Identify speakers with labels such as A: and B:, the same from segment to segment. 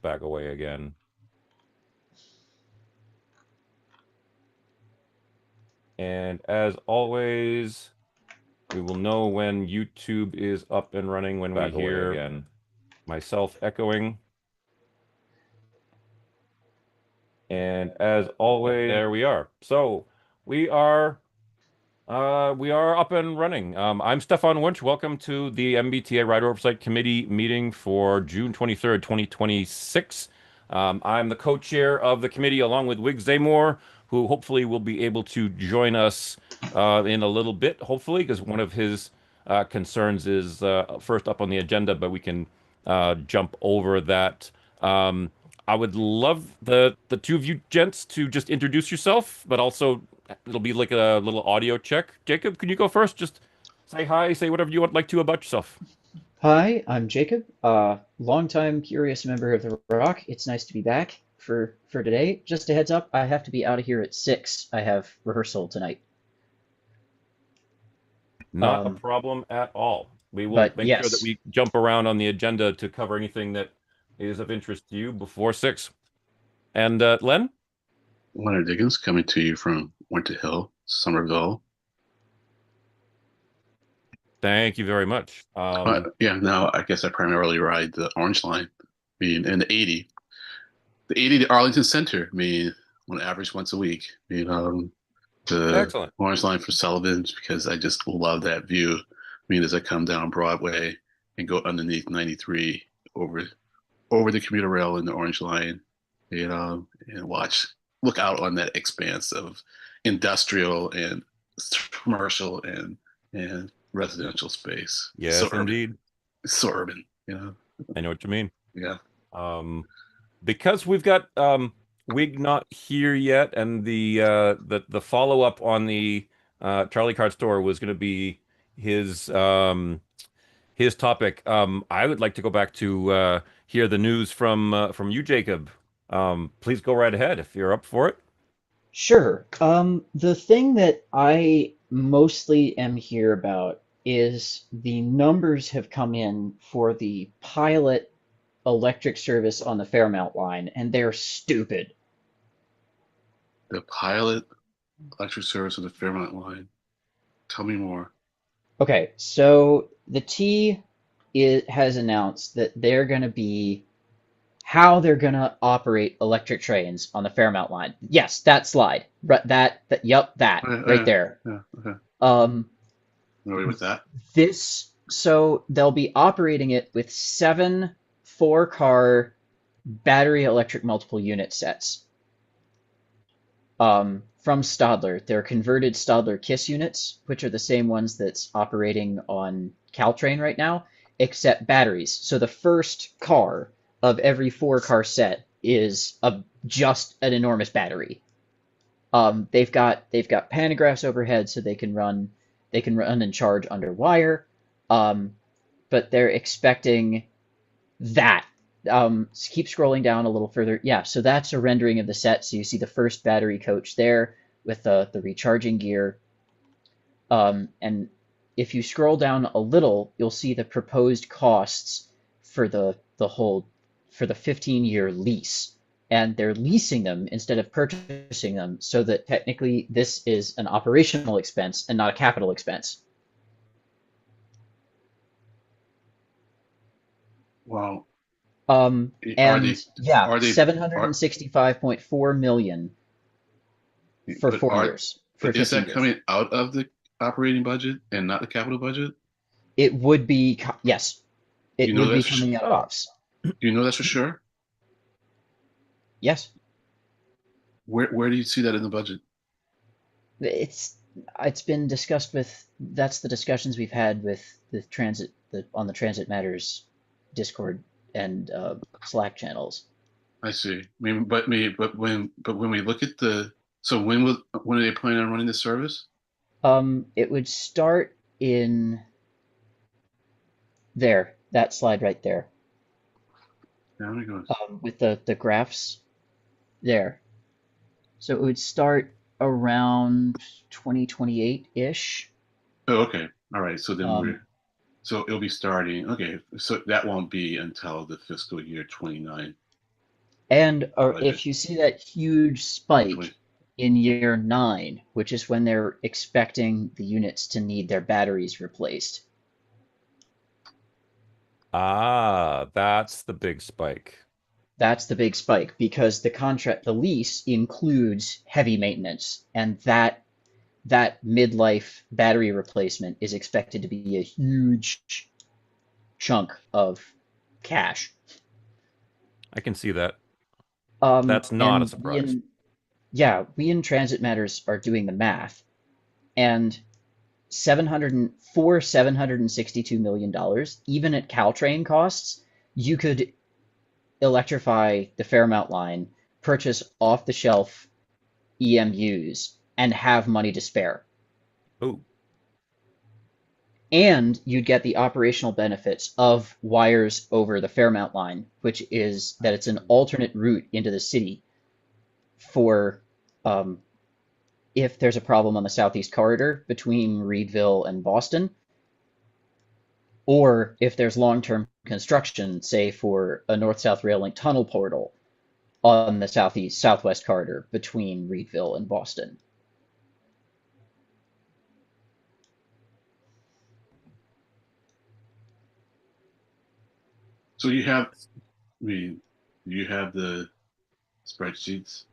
A: back away again. And as always, we will know when YouTube is up and running when we hear again myself echoing. And as always, there we are. So we are up and running. I'm Stefan Wunsch. Welcome to the MBTA Rider Oversight Committee meeting for June 23rd, 2026. I'm the co-chair of the committee along with Wig Zamor, who hopefully will be able to join us in a little bit, hopefully, because one of his concerns is first up on the agenda, but we can jump over that. Um, I would love the two of you gents to just introduce yourself, but also it'll be like a little audio check. Jacob, can you go first? Just say hi, say whatever you would like to about yourself.
B: Hi, I'm Jacob, longtime curious member of the Rock. It's nice to be back for today. Just a heads up, I have to be out of here at 6. I have rehearsal tonight.
A: Not a
B: Um,
A: problem at all. We will
B: but
A: make sure that
B: yes,
A: we jump around on the agenda to cover anything that is of interest to you before 6. And Len,
C: Leonard Diggins coming to you from Winter Hill, Somerville.
A: thank you very much.
C: Yeah, now I guess I primarily ride the Orange Line, and the 80 to Arlington Center, on average once a week. The
A: Excellent.
C: Orange Line for Sullivan's because I just love that view. As I come down Broadway and go underneath 93 over the commuter rail in the Orange Line, and look out on that expanse of industrial and commercial and residential space. So
A: Yes,
C: urban,
A: indeed.
C: so urban.
A: I know what you mean.
C: Yeah.
A: Um, because we've got Wig not here yet, and the follow up on the Charlie Card store was going to be his his topic. I would like to go back to hear the news from you, Jacob. Please go right ahead if you're up for it.
B: sure. The thing that I mostly am here about is the numbers have come in for the pilot electric service on the Fairmount line, and they're stupid.
C: The pilot electric service of the Fairmont line. Tell me more.
B: Okay, so the T has announced that they're going to be how they're going to operate electric trains on the Fairmount line. Yes, that slide. Yep, that right there.
C: Yeah, okay.
B: Um,
C: Agree with that.
B: so they'll be operating it with 7 4-car battery electric multiple unit sets. From Stadler. They're converted Stadler KISS units, which are the same ones that's operating on Caltrain right now, except batteries. So the first car of every 4-car set is just an enormous battery. They've got pantographs overhead, so they can run and charge under wire. Um, but they're expecting that. Keep scrolling down a little further. Yeah, so that's a rendering of the set. So you see the first battery coach there with the recharging gear. And if you scroll down a little, you'll see the proposed costs for the whole for the 15-year lease. And they're leasing them instead of purchasing them, so that technically this is an operational expense and not a capital expense.
C: Well, are
B: And
C: they
B: yeah,
C: are they are
B: 765.4 million for
C: but
B: four
C: are
B: years, for
C: but is
B: 15
C: that
B: years.
C: coming out of the operating budget and not the capital budget?
B: It would be, yes,
C: You
B: it
C: know
B: would be
C: that's for,
B: coming out of
A: Oh,
B: ops.
C: you know that's for sure.
B: Yes,
C: Where do you see that in the budget?
B: it's it's been discussed that's the discussions we've had with the on the Transit Matters Discord and Slack channels.
C: I see. But when we look at when are they planning on running the service?
B: It would start in there, that slide right there,
C: Now it goes.
B: with the graphs there. So it would start around 2028-ish.
C: Oh, okay. All right.
B: Um,
C: So it'll be starting. Okay. So that won't be until the fiscal year 29.
B: And
C: budget.
B: if you see that huge spike
C: Actually,
B: in year 9, which is when they're expecting the units to need their batteries replaced,
A: Ah, that's the big spike.
B: that's the big spike because the lease includes heavy maintenance, and that midlife battery replacement is expected to be a huge chunk of cash.
A: I can see that. That's not a
B: And
A: surprise.
B: we in Transit Matters are doing the math, and 762 million dollars, even at Caltrain costs, you could electrify the Fairmount line, purchase off the shelf EMUs, and have money to spare.
A: Oh,
B: And you'd get the operational benefits of wires over the Fairmount line, which is that it's an alternate route into the city for um, if there's a problem on the southeast corridor between Reedville and Boston, or if there's long-term construction, say for a north-south rail link tunnel portal on the southeast southwest corridor between Reedville and Boston.
C: so you have, I mean, you have the spreadsheets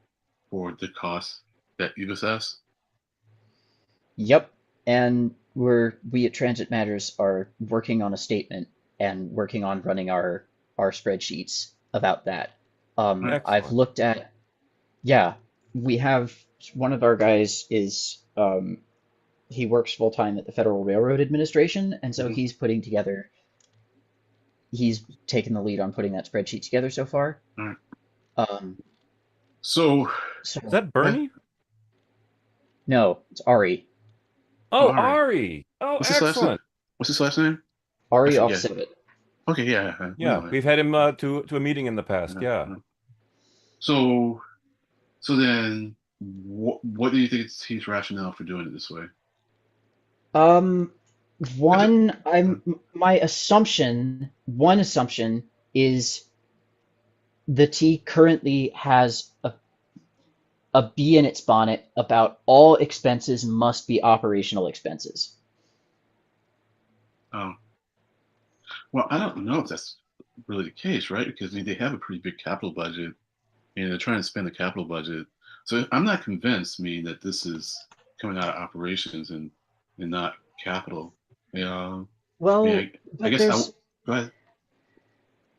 C: for the costs that you've assessed.
B: Yep, and we at Transit Matters are working on a statement and working on running our spreadsheets about that.
C: All right.
B: I've
A: excellent.
B: looked at yeah, we have one of our guys is he works full time at the Federal Railroad Administration, and so
C: Mhm.
B: he's taken the lead on putting that spreadsheet together so far.
C: All right.
B: Um,
C: So,
A: Is
B: so
A: that
C: uh,
A: Bernie?
B: no, it's Ari.
A: Oh,
C: Ari,
A: Ari. Oh,
C: what's his last name?
A: excellent.
C: What's his last name? I
B: Ari
C: forget.
B: Offsevit.
C: Okay, yeah, I
A: Yeah,
C: know him.
A: we've had him to a meeting in the past.
C: Uh,
A: Yeah.
C: uh. So, so then, what do you think is his rationale for doing it this way?
B: Um,
C: Is it-
B: one,
C: uh,
B: one assumption is the T currently has a bee in its bonnet about all expenses must be operational expenses.
C: oh, well, I don't know if that's really the case, right? Because I mean, they have a pretty big capital budget, and they're trying to spend the capital budget. So I'm not convinced, that this is coming out of operations and not capital. Yeah,
B: Well,
C: I
B: but
C: guess I
B: there's
C: go ahead.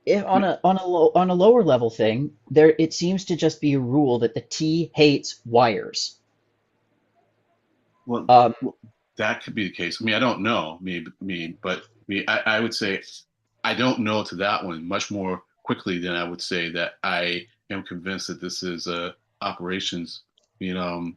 B: if
C: I
B: on
C: mean,
B: on a lower level thing, there it seems to just be a rule that the T hates wires.
C: well,
B: Um,
C: well, that could be the case. I mean, I don't know, but I would say I don't know to that one much more quickly than I would say that I am convinced that this is a operations, you know,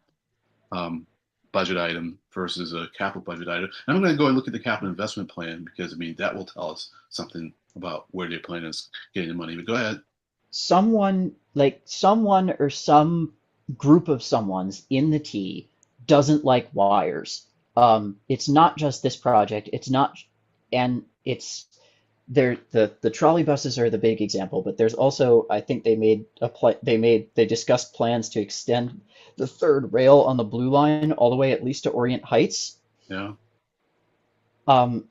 C: um, budget item versus a capital budget item. And I'm going to go and look at the capital investment plan because I mean that will tell us something about where they plan on getting the money. But go ahead.
B: someone or some group of someones in the T doesn't like wires. It's not just this project. It's not, and it's there. The trolley buses are the big example, but there's also I think they discussed plans to extend the third rail on the Blue Line all the way at least to Orient Heights.
C: Yeah.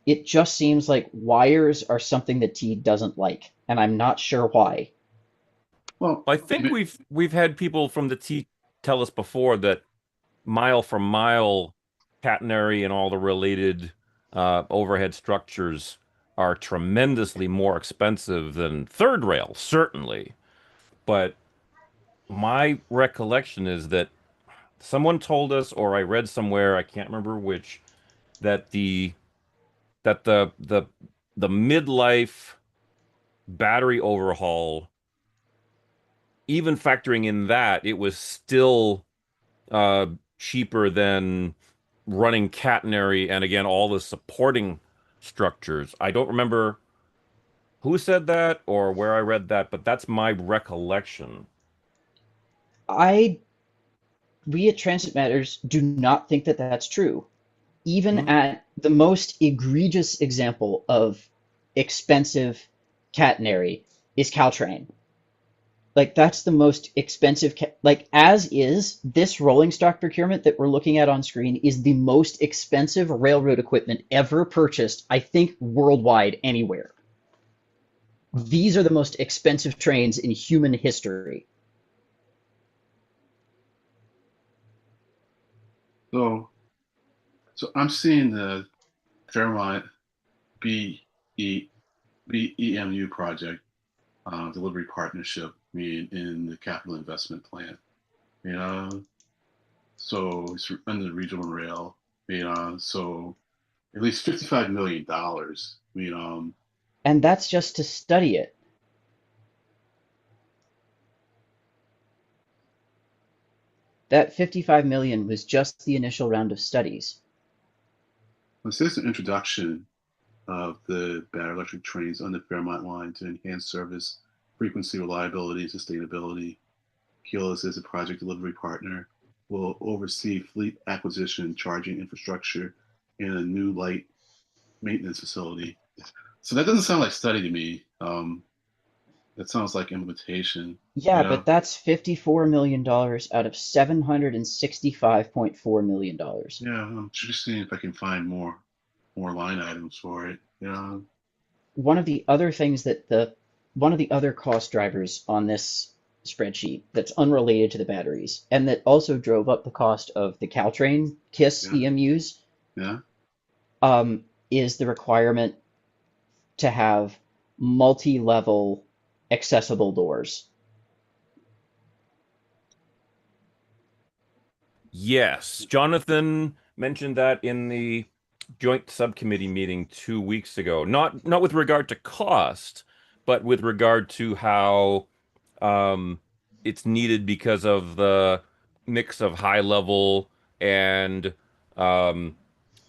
B: It just seems like wires are something that T doesn't like, and I'm not sure why.
C: Well,
A: I think we've had people from the T tell us before that mile for mile catenary and all the related overhead structures are tremendously more expensive than third rail, certainly. But my recollection is that someone told us, or I read somewhere, I can't remember which, that the midlife battery overhaul, even factoring in that, it was still uh, cheaper than running catenary and again all the supporting structures. I don't remember who said that or where I read that, but that's my recollection.
B: I We at Transit Matters do not think that that's true. Even
A: Hmm?
B: at the most egregious example of expensive catenary is Caltrain. Like that's the most expensive, like as is, this rolling stock procurement that we're looking at on screen is the most expensive railroad equipment ever purchased, I think, worldwide anywhere. These are the most expensive trains in human history.
C: So, so I'm seeing the Fairmont B E BEMU project delivery partnership mean in the capital investment plan. You know, so it's under the regional rail. So at least $55 million.
B: And that's just to study it. That 55 million was just the initial round of studies.
C: This is an introduction of the battery electric trains on the Fairmont line to enhance service, frequency, reliability, and sustainability. Keolis as a project delivery partner will oversee fleet acquisition, charging infrastructure, and a new light maintenance facility. So that doesn't sound like study to me. That sounds like implementation.
B: Yeah,
C: Yeah,
B: but that's $54 million out of $765.4 million.
C: yeah. I'm just seeing if I can find more line items for it. Yeah,
B: One of the other things that one of the other cost drivers on this spreadsheet that's unrelated to the batteries and that also drove up the cost of the Caltrain KISS
C: yeah,
B: EMUs
C: yeah.
B: is the requirement to have multi-level accessible doors.
A: Yes, Jonathan mentioned that in the joint subcommittee meeting 2 weeks ago. Not with regard to cost, but with regard to how um, it's needed because of the mix of high level and um,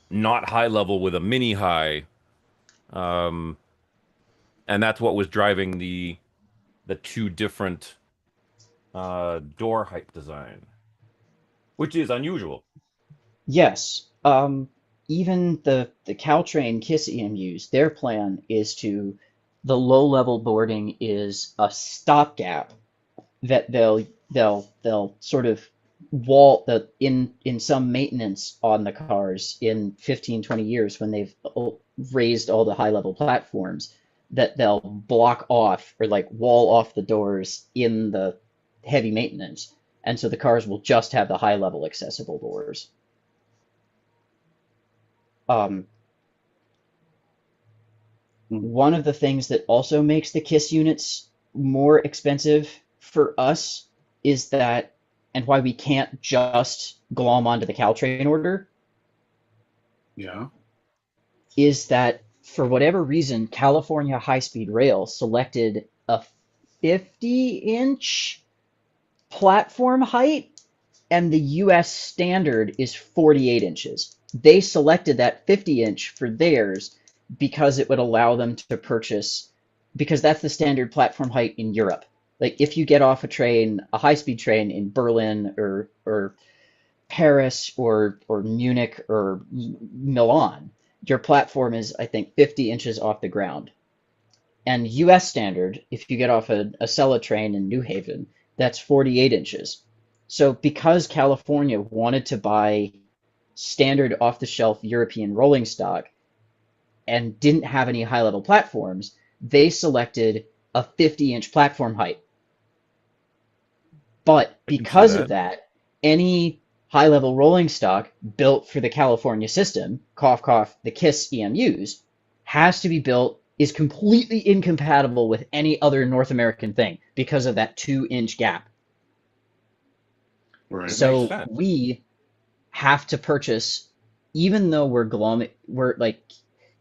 A: not high level with a mini high, um, and that's what was driving the two different door height design, which is unusual.
B: Yes, even the Caltrain KISS EMUs, their plan is to the low-level boarding is a stopgap that they'll sort of wall the in some maintenance on the cars in 15-20 years when they've raised all the high level platforms that they'll block off or like wall off the doors in the heavy maintenance, and so the cars will just have the high level accessible doors. um,
C: Mm.
B: One of the things that also makes the KISS units more expensive for us is that, and why we can't just glom onto the Caltrain order,
C: Yeah.
B: is that for whatever reason, California High Speed Rail selected a 50-inch platform height, and the US standard is 48 inches. They selected that 50-inch for theirs because it would allow them to purchase, because that's the standard platform height in Europe. Like if you get off a train, a high-speed train in Berlin or Paris or Munich or Milan, your platform is, I think, 50 inches off the ground. And US standard, if you get off a Acela train in New Haven, that's 48 inches. So because California wanted to buy standard off the shelf European rolling stock and didn't have any high level platforms, they selected a 50-inch platform height. But
A: I can see
B: because of
A: that.
B: that, any high level rolling stock built for the California system, cough cough, the KISS EMUs, has to be built, is completely incompatible with any other North American thing because of that 2-inch gap.
A: It
C: Right.
A: makes
B: So
A: sense.
B: we have to purchase, even though we're like,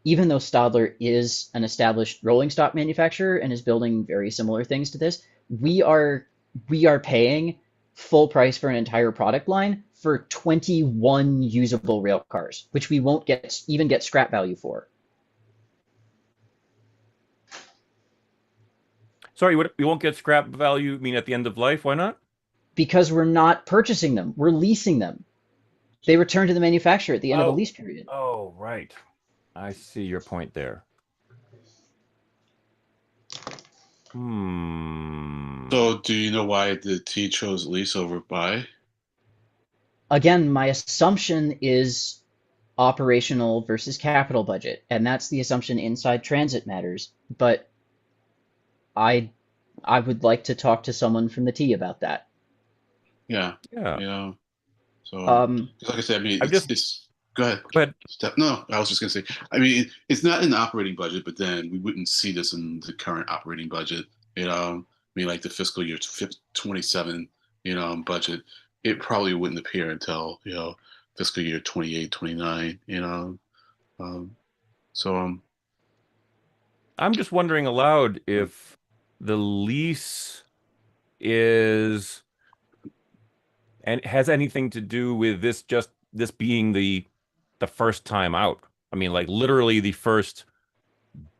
B: even though Stadler is an established rolling stock manufacturer and is building very similar things to this, we are we are paying full price for an entire product line for 21 usable rail cars, which we won't get scrap value for
A: Sorry, you won't get scrap value, mean at the end of life? Why not?
B: because we're not purchasing them, we're leasing them. They return to the manufacturer at the end of the
A: Oh,
B: lease period.
A: oh, right. I see your point there. Hmm.
C: So, do you know why the T chose lease over buy?
B: Again, my assumption is operational versus capital budget, and that's the assumption inside transit matters. But I I would like to talk to someone from the T about that.
C: Yeah,
A: Yeah.
C: you know. So,
B: Um,
C: 'cause like I said, I mean,
A: I'm just
C: it's. Go ahead.
A: but
C: No, I was just gonna say. I mean, it's not in the operating budget, but then we wouldn't see this in the current operating budget. I mean, like the fiscal year 27, budget. It probably wouldn't appear until fiscal year 28, 29. Um, so
A: I'm just wondering aloud if the lease is and has anything to do with this being the first time out. I mean, like literally the first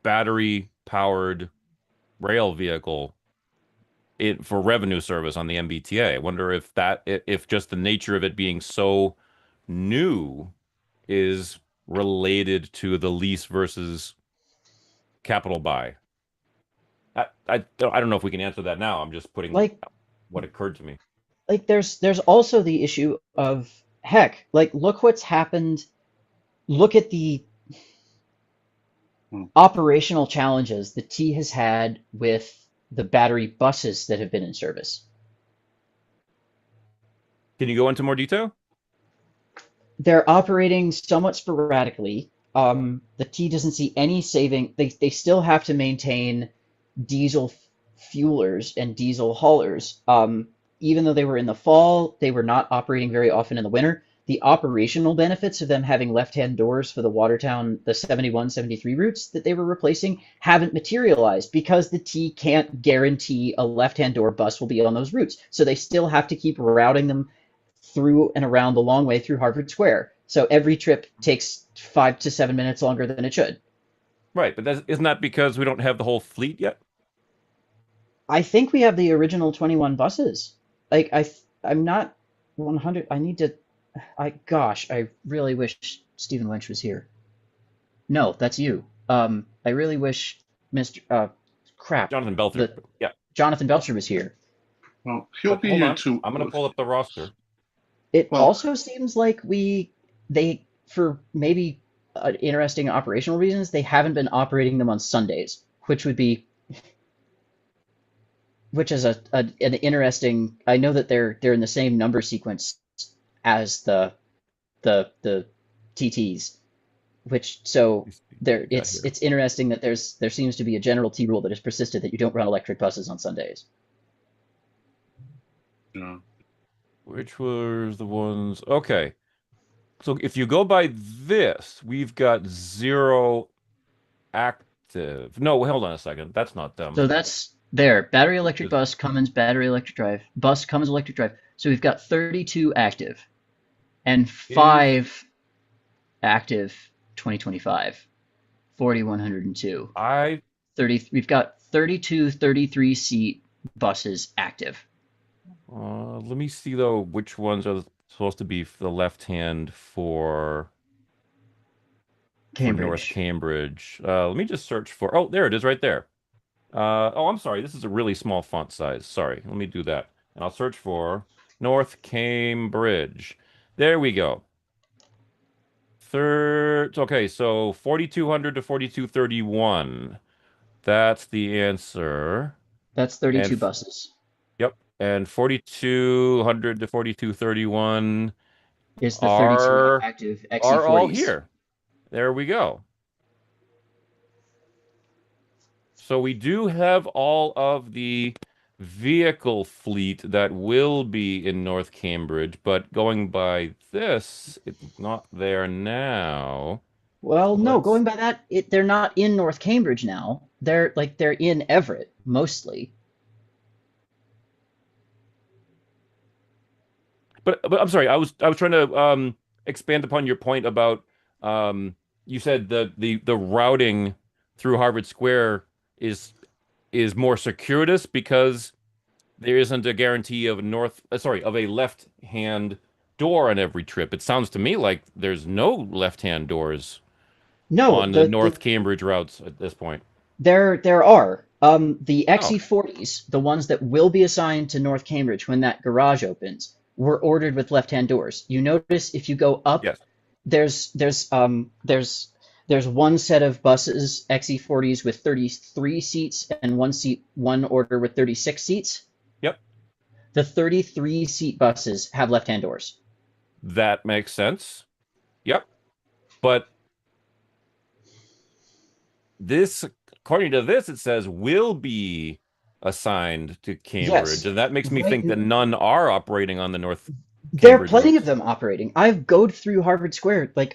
A: battery powered rail vehicle for revenue service on the MBTA. I wonder if if just the nature of it being so new is related to the lease versus capital buy. I don't know if we can answer that now. I'm just putting
B: like
A: what occurred to me.
B: there's also the issue of heck, like look what's happened. Look at the
C: hmm.
B: operational challenges the T has had with the battery buses that have been in service.
A: Can you go into more detail?
B: They're operating somewhat sporadically. The T doesn't see any saving. They still have to maintain diesel fuelers and diesel haulers. Even though they were in the fall, they were not operating very often in the winter. The operational benefits of them having left-hand doors for the Watertown, the 71, 73 routes that they were replacing haven't materialized because the T can't guarantee a left-hand door bus will be on those routes. So they still have to keep routing them through and around the long way through Harvard Square. So every trip takes 5 to 7 minutes longer than it should.
A: Right, but isn't that because we don't have the whole fleet yet?
B: I think we have the original 21 buses. Like I'm not 100. I need to. I really wish Stephen Lynch was here. No, that's you. I really wish Mr. Crap.
A: Jonathan Belcher.
B: The
A: Yeah.
B: Jonathan Belcher was here.
C: Well, he'll
A: But
C: be
A: hold
C: here
A: on.
C: too.
A: I'm going to pull up the roster.
B: It
C: Well,
B: also seems like they, for maybe interesting operational reasons, they haven't been operating them on Sundays, which is an interesting. I know that they're in the same number sequence as the TTs, which so there
A: We got here.
B: it's interesting that there seems to be a general T rule that has persisted that you don't run electric buses on Sundays.
C: yeah.
A: Which was the ones? Okay. So if you go by this, we've got zero active. No, hold on a second. That's not them.
B: So that's there. Battery electric
A: Is
B: bus, Cummins battery electric drive, bus Cummins electric drive. So we've got 32 active and
A: is
B: 5 active 2025, 4,102.
A: I
B: 30, we've got 32 33 seat buses active.
A: let me see though which ones are supposed to be the left hand for North
B: Cambridge.
A: Cambridge. Let me just search for. Oh, there it is right there. Oh, I'm sorry. This is a really small font size. Sorry. Let me do that. And I'll search for North Cambridge. There we go. Third. Okay, so 4,200 to 4,231. That's the answer.
B: That's
A: And
B: 32 buses.
A: yep. And 4,200 to 4,231
B: Is the 32
A: are
B: active
A: are all
B: XC40s.
A: here. There we go. So we do have all of the vehicle fleet that will be in North Cambridge, but going by this, it's not there now.
B: Well, no,
A: Let's,
B: going by that, they're not in North Cambridge now. They're in Everett mostly.
A: but I'm sorry, I was trying to expand upon your point about you said the routing through Harvard Square is is more circuitous because there isn't a guarantee of of a left hand door on every trip. It sounds to me like there's no left hand doors
B: No,
A: on the
B: the
A: North Cambridge routes at this point.
B: there are. The
A: Oh,
B: XE40s, the ones that will be assigned to North Cambridge when that garage opens, were ordered with left-hand doors. You notice if you go up,
A: yes.
B: there's one set of buses, XE40s with 33 seats and one order with 36 seats.
A: Yep.
B: The 33 seat buses have left-hand doors.
A: That makes sense. Yep. But this, according to this, it says will be assigned to Cambridge,
B: Yes,
A: and that makes me
B: right.
A: think that none are operating on the North
B: There are
A: Cambridge
B: plenty of
A: routes.
B: them operating. I've gone through Harvard Square like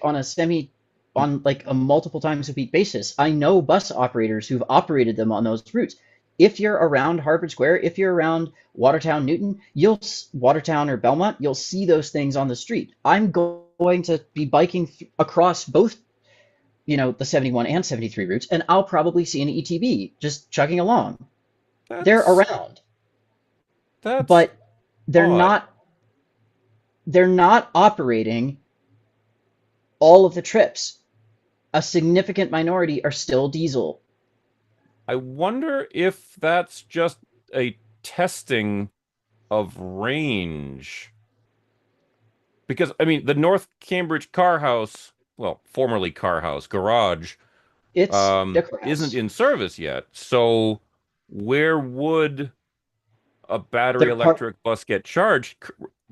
B: on like a multiple times a week basis. I know bus operators who've operated them on those routes. If you're around Harvard Square, if you're around Watertown, Newton, Watertown or Belmont, you'll see those things on the street. I'm going to be biking across both, the 71 and 73 routes, and I'll probably see an ETB just chugging along. They're
A: That's
B: around,
A: that's
B: but they're
A: odd.
B: not they're not operating all of the trips. A significant minority are still diesel.
A: I wonder if that's just a testing of range. Because, I mean, the North Cambridge Car House, well, formerly Car House Garage,
B: It's the
A: isn't
B: crafts.
A: in service yet. So where would a battery
B: They're part
A: electric bus get charged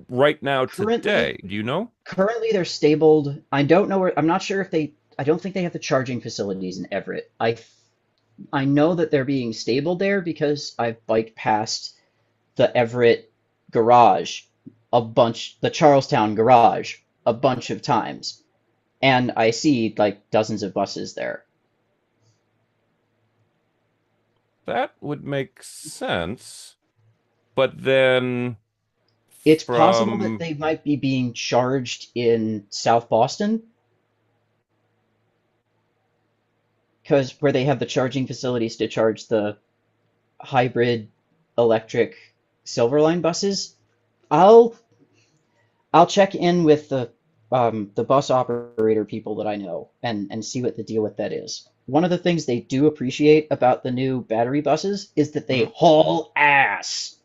A: right now
B: currently
A: today? Do you know?
B: currently they're stabled. I don't know where. I'm not sure if they. I don't think they have the charging facilities in Everett. I know that they're being stabled there because I've biked past the Everett garage the Charlestown garage a bunch of times, and I see like dozens of buses there.
A: That would make sense. But then
B: It's possible that
A: from,
B: they might be being charged in South Boston because where they have the charging facilities to charge the hybrid electric Silverline buses. I'll I'll check in with the bus operator people that I know and see what the deal with that is. One of the things they do appreciate about the new battery buses is that they
A: Mhm.
B: haul ass.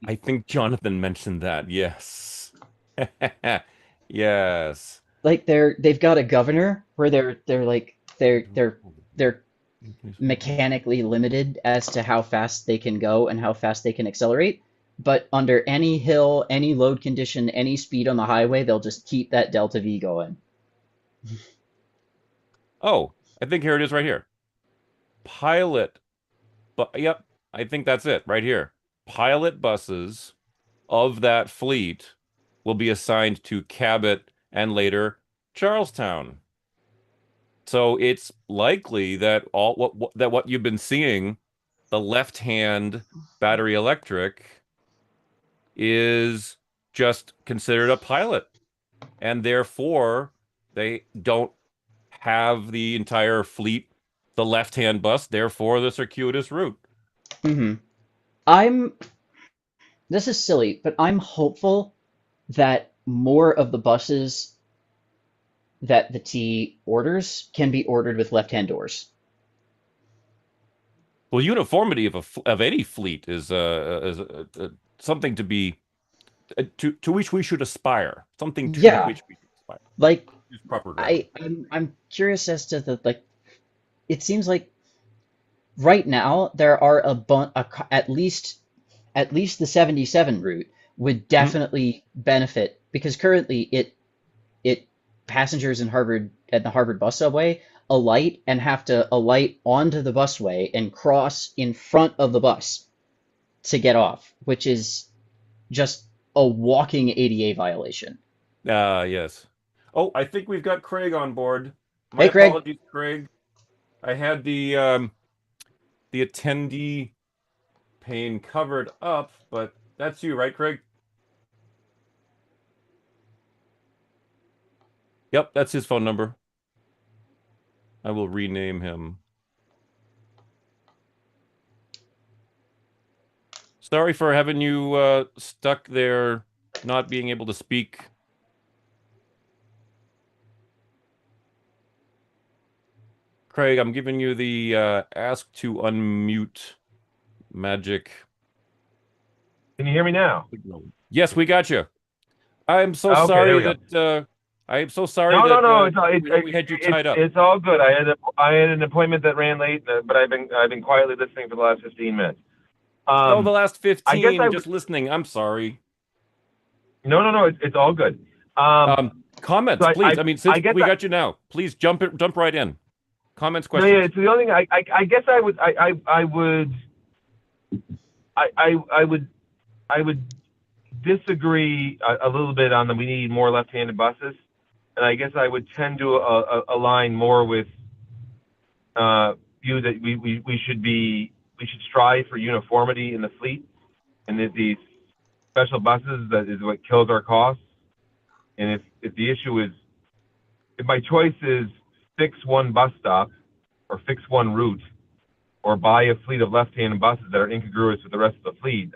A: I think Jonathan mentioned that. Yes. Yes.
B: Like they've got a governor where they're mechanically limited as to how fast they can go and how fast they can accelerate. But under any hill, any load condition, any speed on the highway, they'll just keep that delta V going.
A: Oh, I think here it is right here. Pilot, but yep, I think that's it right here. Pilot buses of that fleet will be assigned to Cabot and later Charlestown. So it's likely that what you've been seeing, the left-hand battery electric, is just considered a pilot, and therefore they don't have the entire fleet, the left-hand bus, therefore the circuitous route.
B: Hmm. I'm This is silly, but I'm hopeful that more of the buses that the T orders can be ordered with left-hand doors.
A: Well, uniformity of any fleet is something to be to which we should aspire. Something to
B: Yeah,
A: which we should aspire.
B: like
A: Use proper grammar.
B: I'm curious as to the like. It seems like right now there are at least the 77 route would
A: Mhm.
B: definitely benefit because currently it passengers in Harvard at the Harvard bus subway alight and have to alight onto the busway and cross in front of the bus to get off, which is just a walking ADA violation.
A: Yes. Oh, I think we've got Craig on board. My
B: Hey, Craig.
A: apologies, Craig. I had the attendee pane covered up, but that's you, right, Craig? Yep, that's his phone number. I will rename him. Sorry for having you stuck there, not being able to speak. Craig, I'm giving you the ask to unmute magic.
D: Can you hear me now?
A: Yes, we got you. I'm so
D: Okay, there
A: sorry
D: we go.
A: that I am so sorry
D: No,
A: that
D: no.
A: we had you tied up.
D: It's all good. I had an appointment that ran late, but I've been quietly listening for the last 15 minutes.
A: Oh, the last
D: I guess
A: 15 just listening. I'm sorry.
D: No. It's all good.
A: Comments,
D: So
A: please. I mean, since
D: I guess
A: we got you now, please jump right in. Comments,
D: no,
A: questions.
D: yeah. So the only thing I guess I would disagree a little bit on the we need more left-handed buses, and I guess I would tend to align more with view that we should strive for uniformity in the fleet, and that these special buses that is what kills our costs. And if the issue is, if my choice is fix one bus stop or fix one route or buy a fleet of left-handed buses that are incongruous with the rest of the fleet,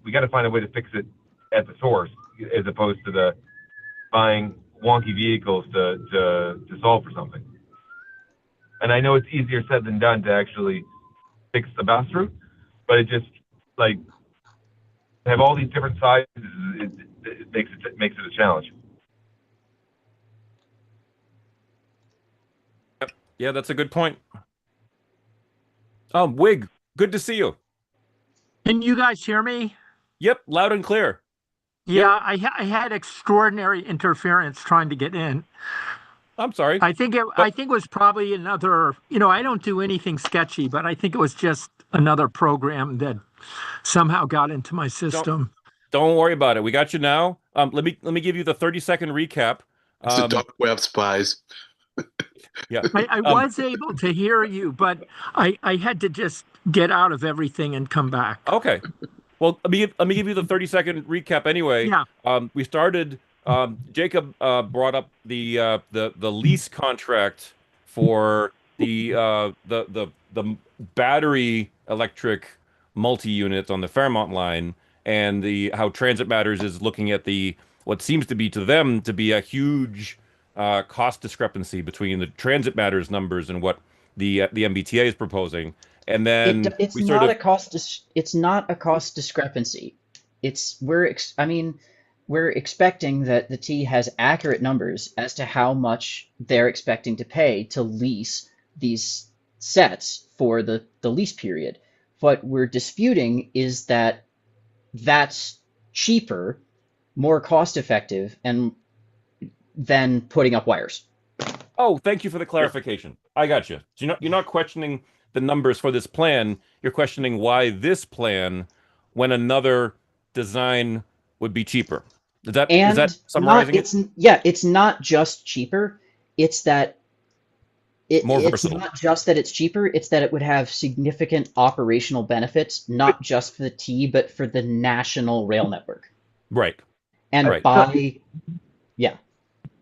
D: we got to find a way to fix it at the source, as opposed to the buying wonky vehicles to solve for something. And I know it's easier said than done to actually fix the bus route, but it just like have all these different sizes. It makes it a challenge.
A: Yeah, that's a good point. Wig, good to see you.
E: Can you guys hear me?
A: Yep, loud and clear.
E: Yeah, I had extraordinary interference trying to get in.
A: I'm sorry.
E: I think it was probably another, I don't do anything sketchy, but I think it was just another program that somehow got into my system.
A: Don't worry about it. We got you now. Let me give you the 30-second recap.
C: It's the dark web spies.
A: Yeah.
E: I was able to hear you, but I had to just get out of everything and come back.
A: Okay. Well, let me give you the 30-second recap anyway.
E: Yeah.
A: We started. Jacob brought up the lease contract for the battery electric multi-units on the Fairmont line, and how Transit Matters is looking at what seems to be to them to be a huge cost discrepancy between the Transit Matters numbers and what the MBTA is proposing. And then
B: it's not a cost discrepancy. We're expecting that the T has accurate numbers as to how much they're expecting to pay to lease these sets for the lease period. What we're disputing is that that's cheaper, more cost effective, and than putting up wires.
A: Oh, thank you for the clarification. I got you. So you're not questioning the numbers for this plan. You're questioning why this plan, when another design would be cheaper. Is that summarizing it?
B: It's not just cheaper. It's that
A: More
B: it's
A: versatile.
B: not just that it's cheaper. It's that it would have significant operational benefits, not just for the T, but for the national rail network.
A: Right.
B: And
A: right.
B: Yeah.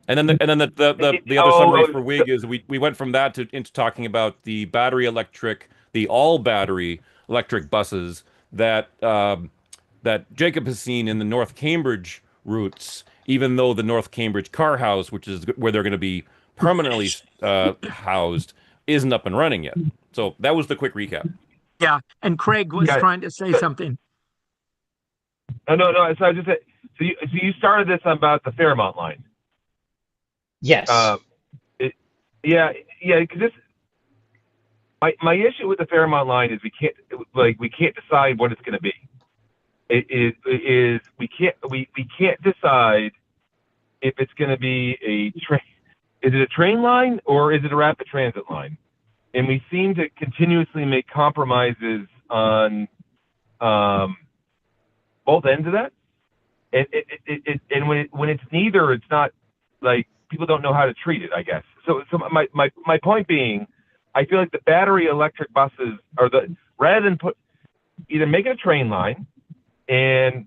A: And then the other summary for WIG is we went from that into talking about the all battery electric buses that Jacob has seen in the North Cambridge routes, even though the North Cambridge car house, which is where they're going to be permanently housed, isn't up and running yet. So that was the quick recap.
E: Yeah, and Craig was trying to say something.
D: No. So I just said, so you started this about the Fairmont line.
B: Yes.
D: Because my issue with the Fairmont line is we can't decide what it's going to be. We can't decide if it's going to be a train. Is it a train line or is it a rapid transit line? And we seem to continuously make compromises on both ends of that. And when it's neither, it's not like people don't know how to treat it, I guess. So my point being, I feel like the battery electric buses rather than either make it a train line and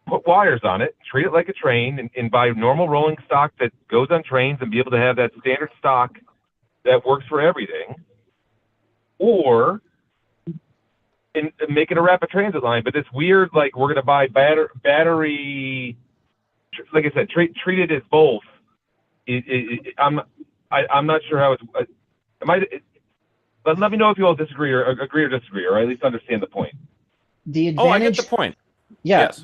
D: put wires on it, treat it like a train, and buy normal rolling stock that goes on trains and be able to have that standard stock that works for everything, or make it a rapid transit line. But this weird, like, we're going to buy battery, like I said, treat it as both. I'm not sure how it's. But let me know if you all disagree or agree or disagree, or at least understand the point.
B: The
A: Oh, I get the
B: advantage,
A: point.
B: yeah,
A: Yes.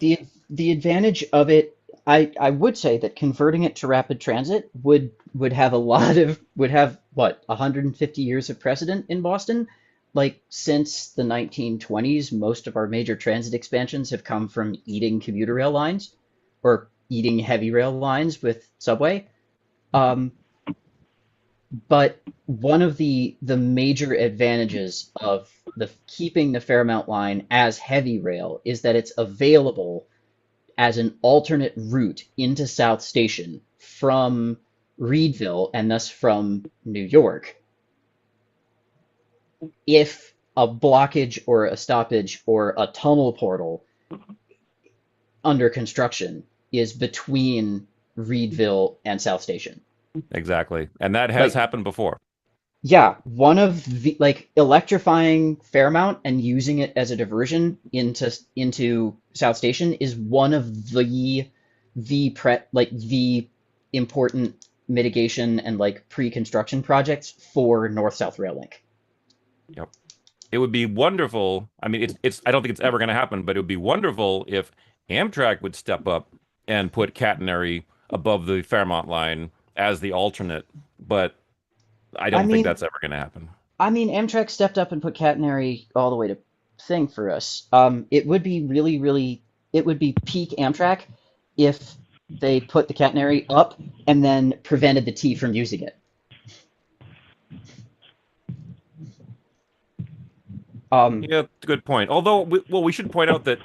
B: the advantage of it, I would say that converting it to rapid transit would have a lot of would have what 150 years of precedent in Boston. Like since the 1920s, most of our major transit expansions have come from eating commuter rail lines or eating heavy rail lines with subway. Um, but one of the major advantages of the keeping the Fairmount line as heavy rail is that it's available as an alternate route into South Station from Reedville and thus from New York if a blockage or a stoppage or a tunnel portal under construction is between Reedville and South Station.
A: Exactly. And that has
B: Like,
A: happened before.
B: yeah, one of the like electrifying Fairmount and using it as a diversion into South Station is one of the important mitigation and like pre-construction projects for North-South Rail Link.
A: Yep. It would be wonderful. I mean, it's I don't think it's ever going to happen, but it would be wonderful if Amtrak would step up and put catenary above the Fairmont line as the alternate, but I
B: I
A: don't think
B: mean,
A: that's ever going to happen.
B: Amtrak stepped up and put catenary all the way to thing for us. It would be it would be peak Amtrak if they put the catenary up and then prevented the T from using it. Um,
A: Yeah, good point. Although, well, we should point out that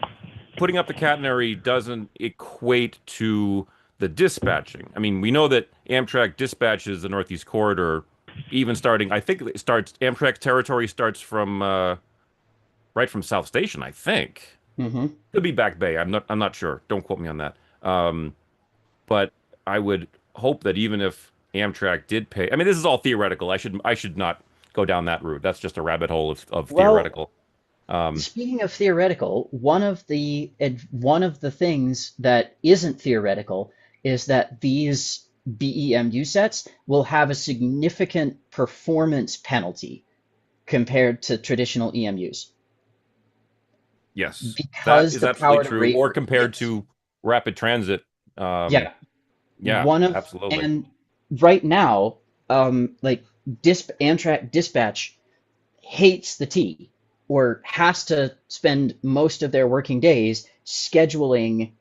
A: putting up the catenary doesn't equate to the dispatching. I mean, we know that Amtrak dispatches the Northeast Corridor, even starting, I think it starts, Amtrak territory starts from right from South Station, I think.
B: mhm.
A: Could be Back Bay. I'm not sure. Don't quote me on that. But I would hope that even if Amtrak did pay, I mean, this is all theoretical. I should not go down that route. That's just a rabbit hole of
B: Well,
A: theoretical. Um,
B: speaking of theoretical, one of the things that isn't theoretical is that these BEMU sets will have a significant performance penalty compared to traditional EMUs
A: yes, that
B: because
A: is
B: the
A: absolutely
B: power to
A: true.
B: rate.
A: Or compared
B: Yes.
A: to rapid transit. Um,
B: Yeah.
A: yeah,
B: One of
A: absolutely.
B: and right now, like Amtrak dispatch hates the T or has to spend most of their working days scheduling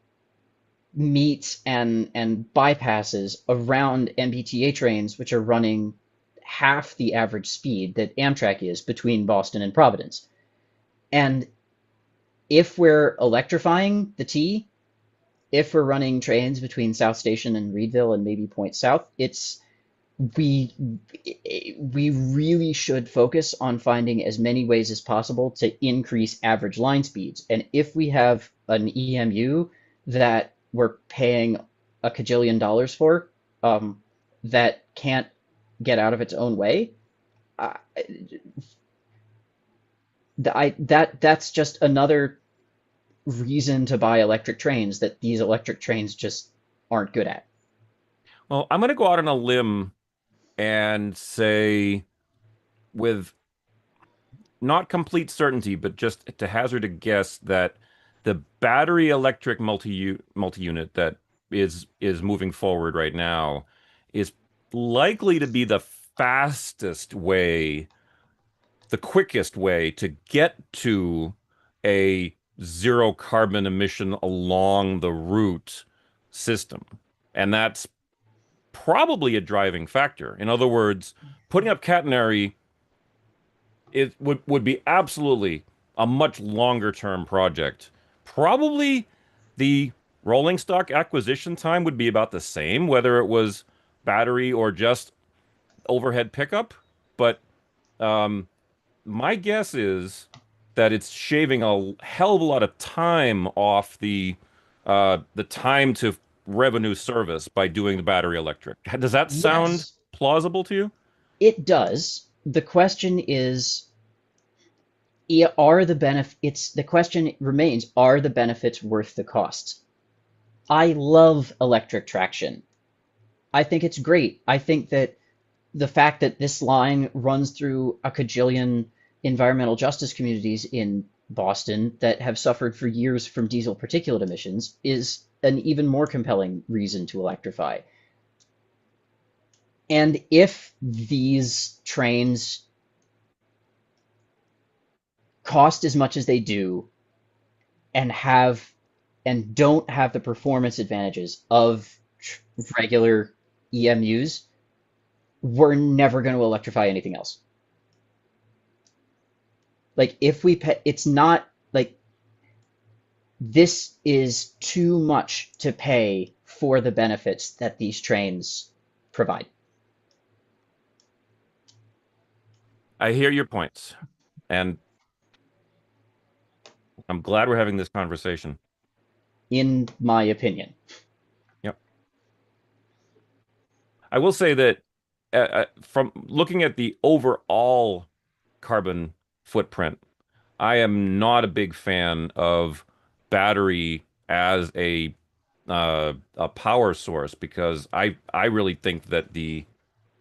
B: meets and bypasses around MBTA trains, which are running half the average speed that Amtrak is between Boston and Providence. And if we're electrifying the T, if we're running trains between South Station and Reedville and maybe Point South, it's we we really should focus on finding as many ways as possible to increase average line speeds. And if we have an EMU that we're paying a cajillion dollars for, um, that can't get out of its own way, I, that's just another reason to buy electric trains that these electric trains just aren't good at.
A: Well, I'm going to go out on a limb and say, with not complete certainty, but just to hazard a guess, that the battery electric multi-unit that is moving forward right now is likely to be the fastest way, the quickest way to get to a zero carbon emission along the route system. And that's probably a driving factor. In other words, putting up catenary, it would be absolutely a much longer term project. Probably the rolling stock acquisition time would be about the same, whether it was battery or just overhead pickup. But um, my guess is that it's shaving a hell of a lot of time off the time to revenue service by doing the battery electric. Does that sound
B: Yes,
A: plausible to you?
B: it does. The question is, are the benefits, the question remains, are the benefits worth the costs? I love electric traction. I think it's great. I think that the fact that this line runs through a cajillion environmental justice communities in Boston that have suffered for years from diesel particulate emissions is an even more compelling reason to electrify. And if these trains cost as much as they do and don't have the performance advantages of regular EMUs, we're never going to electrify anything else. Like if we pay, it's not like this is too much to pay for the benefits that these trains provide.
A: I hear your points, and I'm glad we're having this conversation.
B: In my opinion.
A: Yep. I will say that from looking at the overall carbon footprint, I am not a big fan of battery as a power source because I really think that the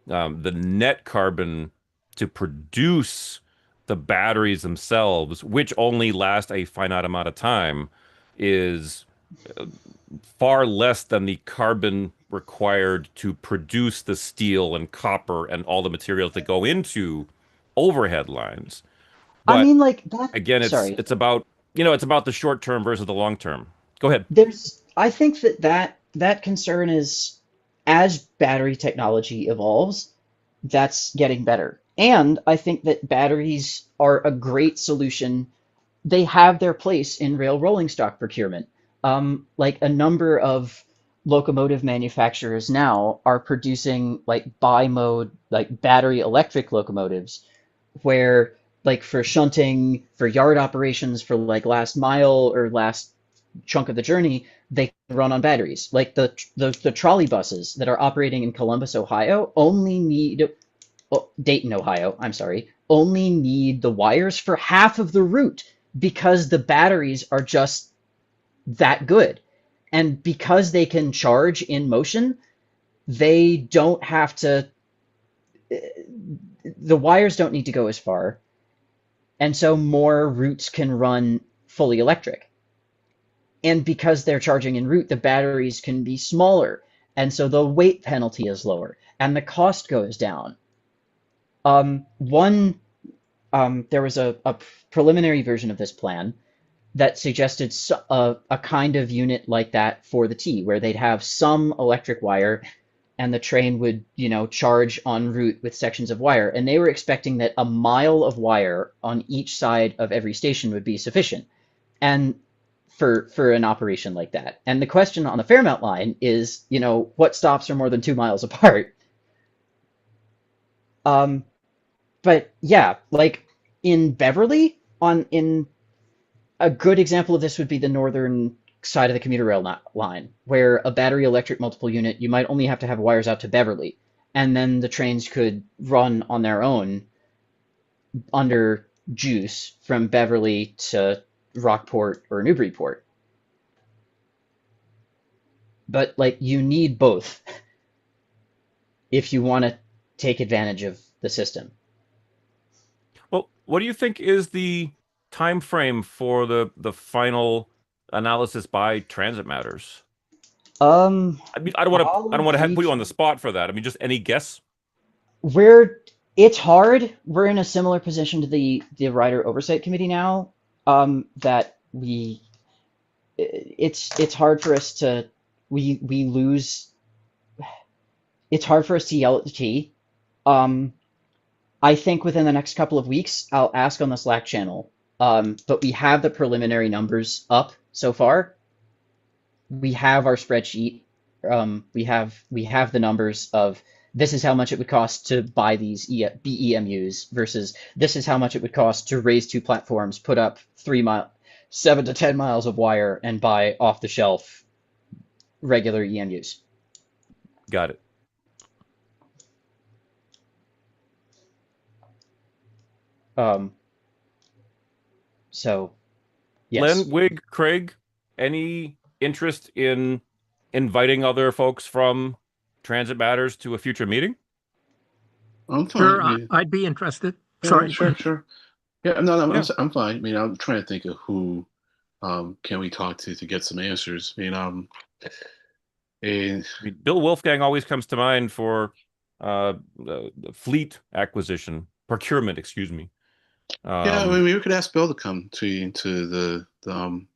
A: net carbon to produce the batteries themselves, which only last a finite amount of time, is far less than the carbon required to produce the steel and copper and all the materials that go into overhead lines.
B: I
A: But
B: mean, like that.
A: again,
B: Sorry.
A: it's about, it's about the short term versus the long term. Go ahead.
B: I think that concern is as battery technology evolves, that's getting better. And I think that batteries are a great solution. They have their place in rail rolling stock procurement. Like a number of locomotive manufacturers now are producing like bi-mode, like battery electric locomotives, where like for shunting, for yard operations, for like last mile or last chunk of the journey, they can run on batteries. Like the trolley buses that are operating in Columbus, Ohio, only need Dayton, Ohio, I'm sorry, only need the wires for half of the route because the batteries are just that good. And because they can charge in motion, they don't have to, the wires don't need to go as far. And so more routes can run fully electric. And because they're charging en route, the batteries can be smaller. And so the weight penalty is lower and the cost goes down. There was a preliminary version of this plan that suggested a kind of unit like that for the T, where they'd have some electric wire and the train would, charge en route with sections of wire. And they were expecting that a mile of wire on each side of every station would be sufficient. And for an operation like that. And the question on the Fairmount line is, what stops are more than 2 miles apart? But yeah, like in Beverly, in a good example of this would be the northern side of the commuter rail line, where a battery electric multiple unit, you might only have to have wires out to Beverly, and then the trains could run on their own under juice from Beverly to Rockport or Newburyport. But like you need both if you want to take advantage of the system.
A: Well, what do you think is the time frame for the final analysis by Transit Matters? I mean, I don't want to put you on the spot for that. I mean, just any guess?
B: It's hard. We're in a similar position to the Rider Oversight Committee now. That it's hard for us to we lose. It's hard for us to yell at the T. I think within the next couple of weeks, I'll ask on the Slack channel. But we have the preliminary numbers up so far. We have our spreadsheet. We have the numbers of this is how much it would cost to buy these BEMUs versus this is how much it would cost to raise two platforms, put up 7 to 10 miles of wire, and buy off the shelf regular EMUs.
A: Got it.
B: So, yes.
A: Len, Wig, Craig, any interest in inviting other folks from Transit Matters to a future meeting?
C: I'm fine.
E: Sure,
C: I mean,
E: I'd be interested.
C: yeah,
E: Sorry.
C: sure, sure. Yeah, no, no,
A: Yeah.
C: I'm fine. I mean, I'm trying to think of who can we talk to get some answers. I mean, and
A: I mean, Bill Wolfgang always comes to mind for the fleet acquisition, procurement, excuse me.
C: yeah, I mean, we could ask Bill to come to the
A: The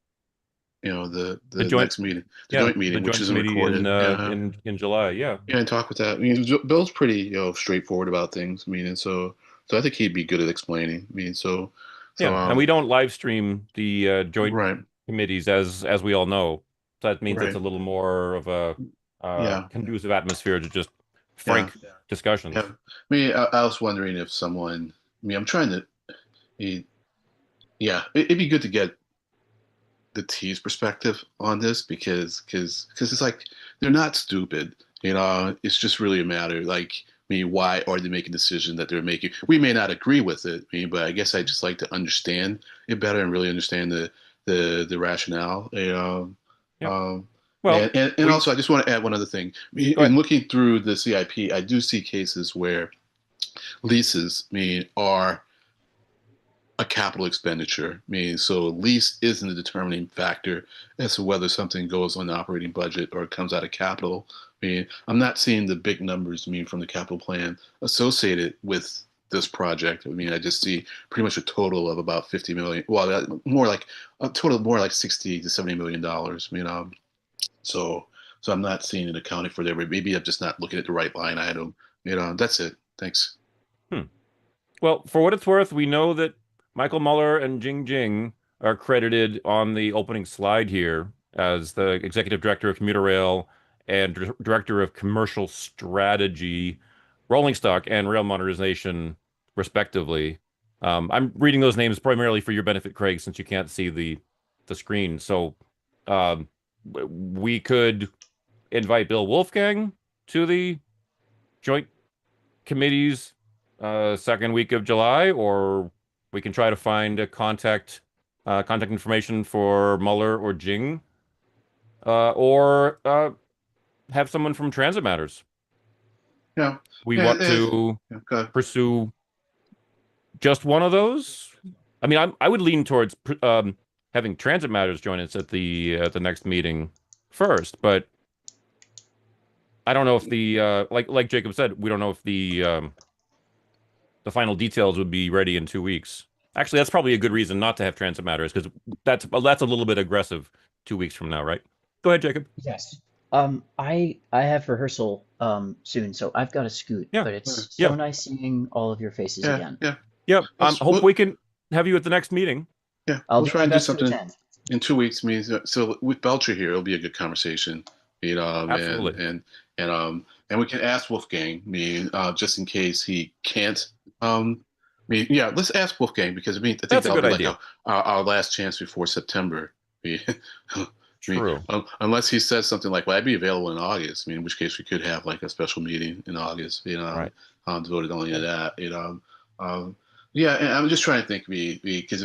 C: the
A: joint,
C: next meeting, the
A: yeah,
C: joint
A: the
C: meeting, which
A: joint
C: isn't
A: committee
C: recorded. Yeah,
A: in July. Yeah,
C: yeah, and talk with that. I mean, Bill's pretty straightforward about things. I mean, and so I think he'd be good at explaining. I mean,
A: yeah, and we don't live stream the joint
C: right,
A: committees as we all know. So that means it's
C: right,
A: a little more of a
C: yeah,
A: conducive atmosphere to just
C: yeah,
A: frank
C: yeah.
A: discussions.
C: I mean, I was wondering if someone. I mean, I'm trying to. eh, Yeah, it'd be good to get the T's perspective on this because it's like they're not stupid. It's just really a matter like I mean, why are they making a decision that they're making? We may not agree with it, I mean, but I guess I just like to understand it better and really understand the rationale.
A: Yep.
C: Um,
A: Well,
C: and
A: we
C: also I just want to add one other thing.
A: go
C: In
A: ahead.
C: looking through the CIP, I do see cases where leases, I mean, are a capital expenditure. I mean, so lease isn't a determining factor as to whether something goes on the operating budget or it comes out of capital. I mean, I'm not seeing the big numbers, I mean, from the capital plan associated with this project. I mean, I just see pretty much a total of about 50 million. Well, more like a total more like 60 to 70 million dollars. I mean, so so I'm not seeing it accounted for there. But maybe I'm just not looking at the right line item. That's it. Thanks.
A: Hmm. Well, for what it's worth, we know that Michael Mueller and Jing Jing are credited on the opening slide here as the executive director of commuter rail and director of commercial strategy, rolling stock, and rail modernization, respectively. I'm reading those names primarily for your benefit, Craig, since you can't see the screen. So um, we could invite Bill Wolfgang to the joint committee's second week of July, or we can try to find a contact information for Mueller or Jing, or have someone from Transit Matters.
C: Yeah.
A: We
C: Yeah.
A: want to
C: Yeah. Good.
A: pursue just one of those. I mean, I would lean towards having Transit Matters join us at the next meeting first, but I don't know if the like Jacob said, we don't know if the final details would be ready in 2 weeks. Actually, that's probably a good reason not to have Transit Matters because that's a little bit aggressive 2 weeks from now, right? Go ahead, Jacob.
B: Yes. I have rehearsal soon, so I've got to scoot,
A: Yeah,
B: but it's so
A: yeah,
B: nice seeing all of your faces
C: Yeah.
B: again.
C: Yeah.
A: yeah. Hope
C: We'll,
A: we can have you at the next meeting.
C: yeah,
B: I'll
C: we'll
B: do
C: try
B: my
C: and do
B: best to
C: something
B: attend.
C: in 2 weeks. Means so with Belcher here, it'll be a good conversation.
A: Absolutely.
C: And we can ask Wolfgang. I mean, just in case he can't. I mean, yeah, let's ask Wolfgang because I think
A: That's a
C: that'll
A: good
C: be like
A: idea.
C: our last chance before September. I mean, I mean,
A: True.
C: unless he says something like, "Well, I'd be available in August." I mean, in which case we could have like a special meeting in August.
A: Right.
C: Devoted only to that. Yeah, and I'm just trying to think, because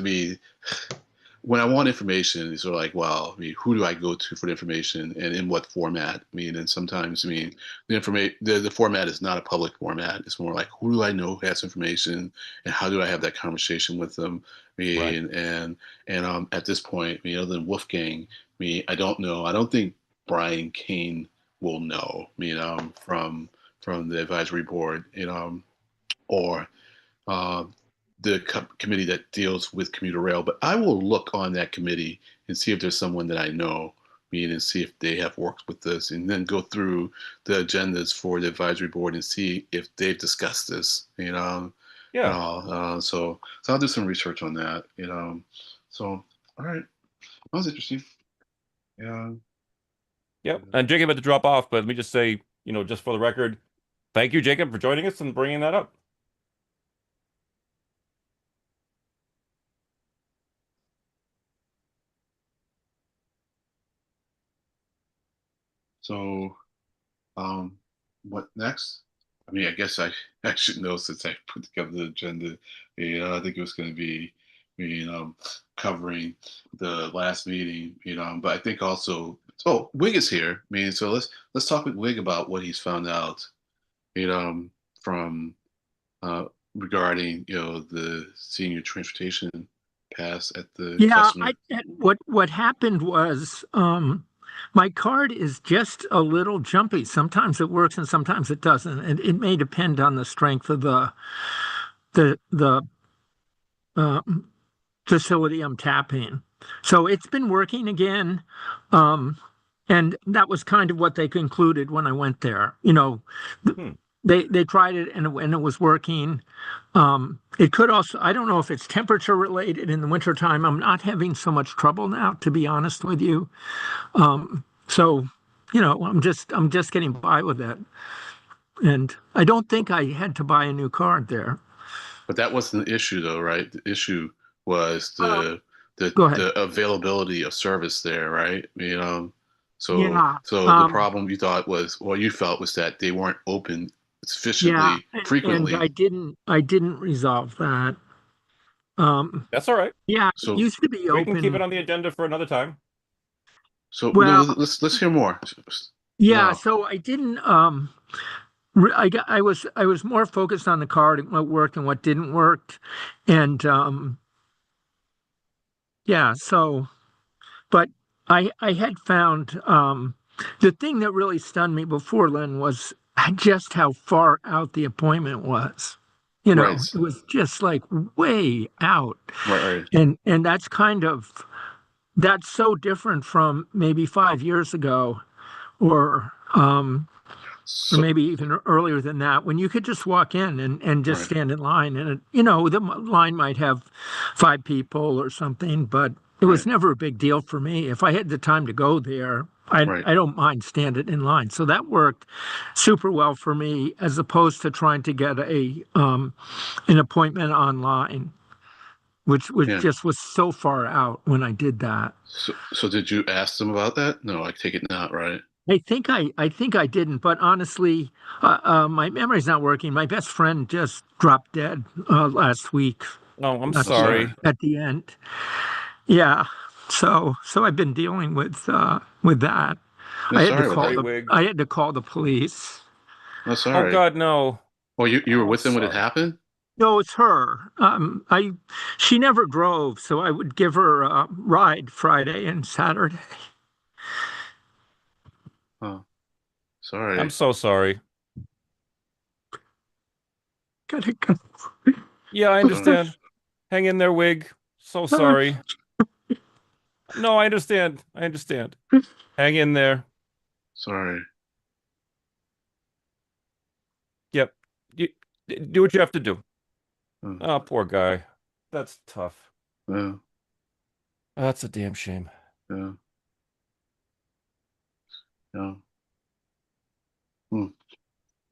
C: when I want information, it's sort of like, well, I mean, who do I go to for the information and in what format? I mean, and sometimes, I mean, the format is not a public format. It's more like, who do I know who has information and how do I have that conversation with them? I
A: Right.
C: mean, and at this point, I mean, other than Wolfgang, I mean, I don't know. I don't think Brian Kane will know, from the advisory board, or uh, the committee that deals with commuter rail. But I will look on that committee and see if there's someone that I know, and see if they have worked with this, and then go through the agendas for the advisory board and see if they've discussed this.
A: Yeah.
C: So I'll do some research on that. So all right, that was interesting. Yeah.
A: Yep. And Jacob had to drop off, but let me just say, just for the record, thank you, Jacob, for joining us and bringing that up.
C: So Um, what next? I mean, I guess I should know since I put together the agenda. I think it was going to be, covering the last meeting. But I think also, oh, Wig is here. I mean, so let's talk with Wig about what he's found out. You know, from uh, regarding the senior transportation pass at the
E: Yeah,
C: customer.
E: what happened was my card is just a little jumpy. Sometimes it works and sometimes it doesn't. And it may depend on the strength of the uh, facility I'm tapping. So it's been working again. Um, and that was kind of what they concluded when I went there.
A: Hmm.
E: They tried it and it was working. It could also, I don't know if it's temperature related in the wintertime. I'm not having so much trouble now, to be honest with you. So, I'm just getting by with it. And I don't think I had to buy a new card there.
C: But that wasn't the issue, though, right? The issue was
E: Uh,
C: the
E: Go ahead.
C: the availability of service there, right? So
E: Yeah.
C: so the problem you thought was, well, you felt was that they weren't open
E: Yeah,
C: sufficiently
E: and
C: frequently.
E: I didn't resolve that. Um,
A: That's all right.
E: yeah, it
C: So
E: used to be
A: We can keep it
E: open.
A: on the agenda for another time.
C: so no,
E: Well,
C: let's hear more.
E: yeah,
C: No,
E: so I didn't I was more focused on the card and what worked and what didn't work. And yeah, so but I had found the thing that really stunned me before then was just how far out the appointment was.
C: right,
E: It was just like way out.
C: right, right.
E: And that's so different from maybe 5 years ago or
C: So
E: maybe even earlier than that, when you could just walk in and just
C: right,
E: stand in line. And the line might have 5 people or something, but it was
C: right,
E: never a big deal for me. If I had the time to go there, I,
C: right.
E: I don't mind standing in line. So that worked super well for me as opposed to trying to get an appointment online, which
C: Yeah.
E: just was so far out when I did that.
C: So did you ask them about that? No, I take it not, right?
E: I think I didn't, but honestly, my memory's not working. My best friend just dropped dead last week
A: Oh, I'm
C: I'm sorry.
E: at the end. Yeah, so I've been dealing with that.
C: I'm
E: I had to
C: sorry about
E: call
A: Sorry,
C: that.
E: the
A: Wig.
E: I had to call the police.
C: I'm
A: Oh
C: sorry.
A: God, no.
C: Well, you were
A: Oh, I'm
C: with them when it
A: sorry.
C: happened?
E: No, it's her. She never drove, so I would give her a ride Friday and Saturday.
C: Oh,
A: I'm
C: sorry.
A: so sorry.
E: Gotta go.
A: Yeah, I
C: Sorry.
A: understand. Hang in there, Wig. So sorry. No, I understand. I understand. Hang in there.
C: Sorry.
A: Yep. You, do what you have to do.
C: Oh,
A: Oh, poor guy. That's tough.
C: yeah,
A: That's a damn shame.
C: yeah, yeah. Hmm.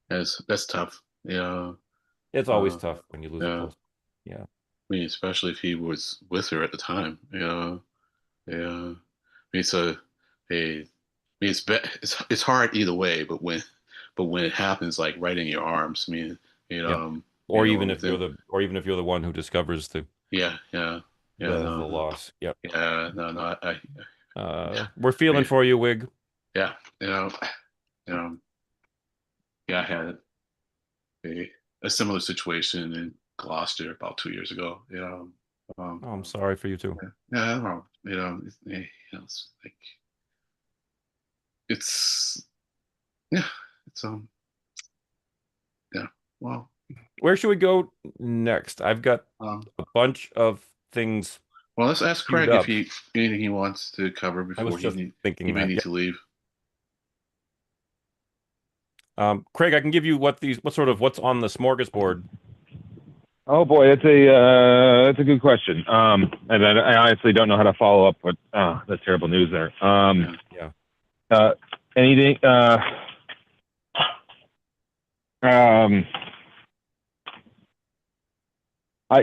C: That's tough. Yeah.
A: It's always
C: Uh,
A: tough when you lose a
C: yeah.
A: close. Yeah.
C: I mean, especially if he was with her at the time. Yeah. Yeah. I mean, I mean, it's hard either way, but when it happens, like right in your arms, I mean,
A: Yep.
C: within,
A: Or even if you're the one who discovers
C: yeah, yeah, yeah,
A: the
C: no,
A: loss. Yep.
C: yeah, no, no,
A: We're feeling
C: I
A: for you, Wig.
C: yeah, you know, yeah, I had a similar situation in Gloucester about 2 years ago.
A: Oh, I'm sorry for you too.
C: Yeah, I don't know, it's like it's yeah, it's yeah, well,
A: Where should we go next? I've got
C: um,
A: a bunch of things
C: well, let's ask
A: queued
C: Craig if
A: up.
C: he anything he wants to cover
A: I was
C: before
A: just
C: he
A: thinking
C: may
A: that.
C: need
A: Yep.
C: to leave.
A: Craig, I can give you what's on the smorgasbord.
D: Oh boy, that's a good question. And I honestly don't know how to follow up with the terrible news there.
C: Yeah.
A: Yeah.
D: Uh, anything? Um,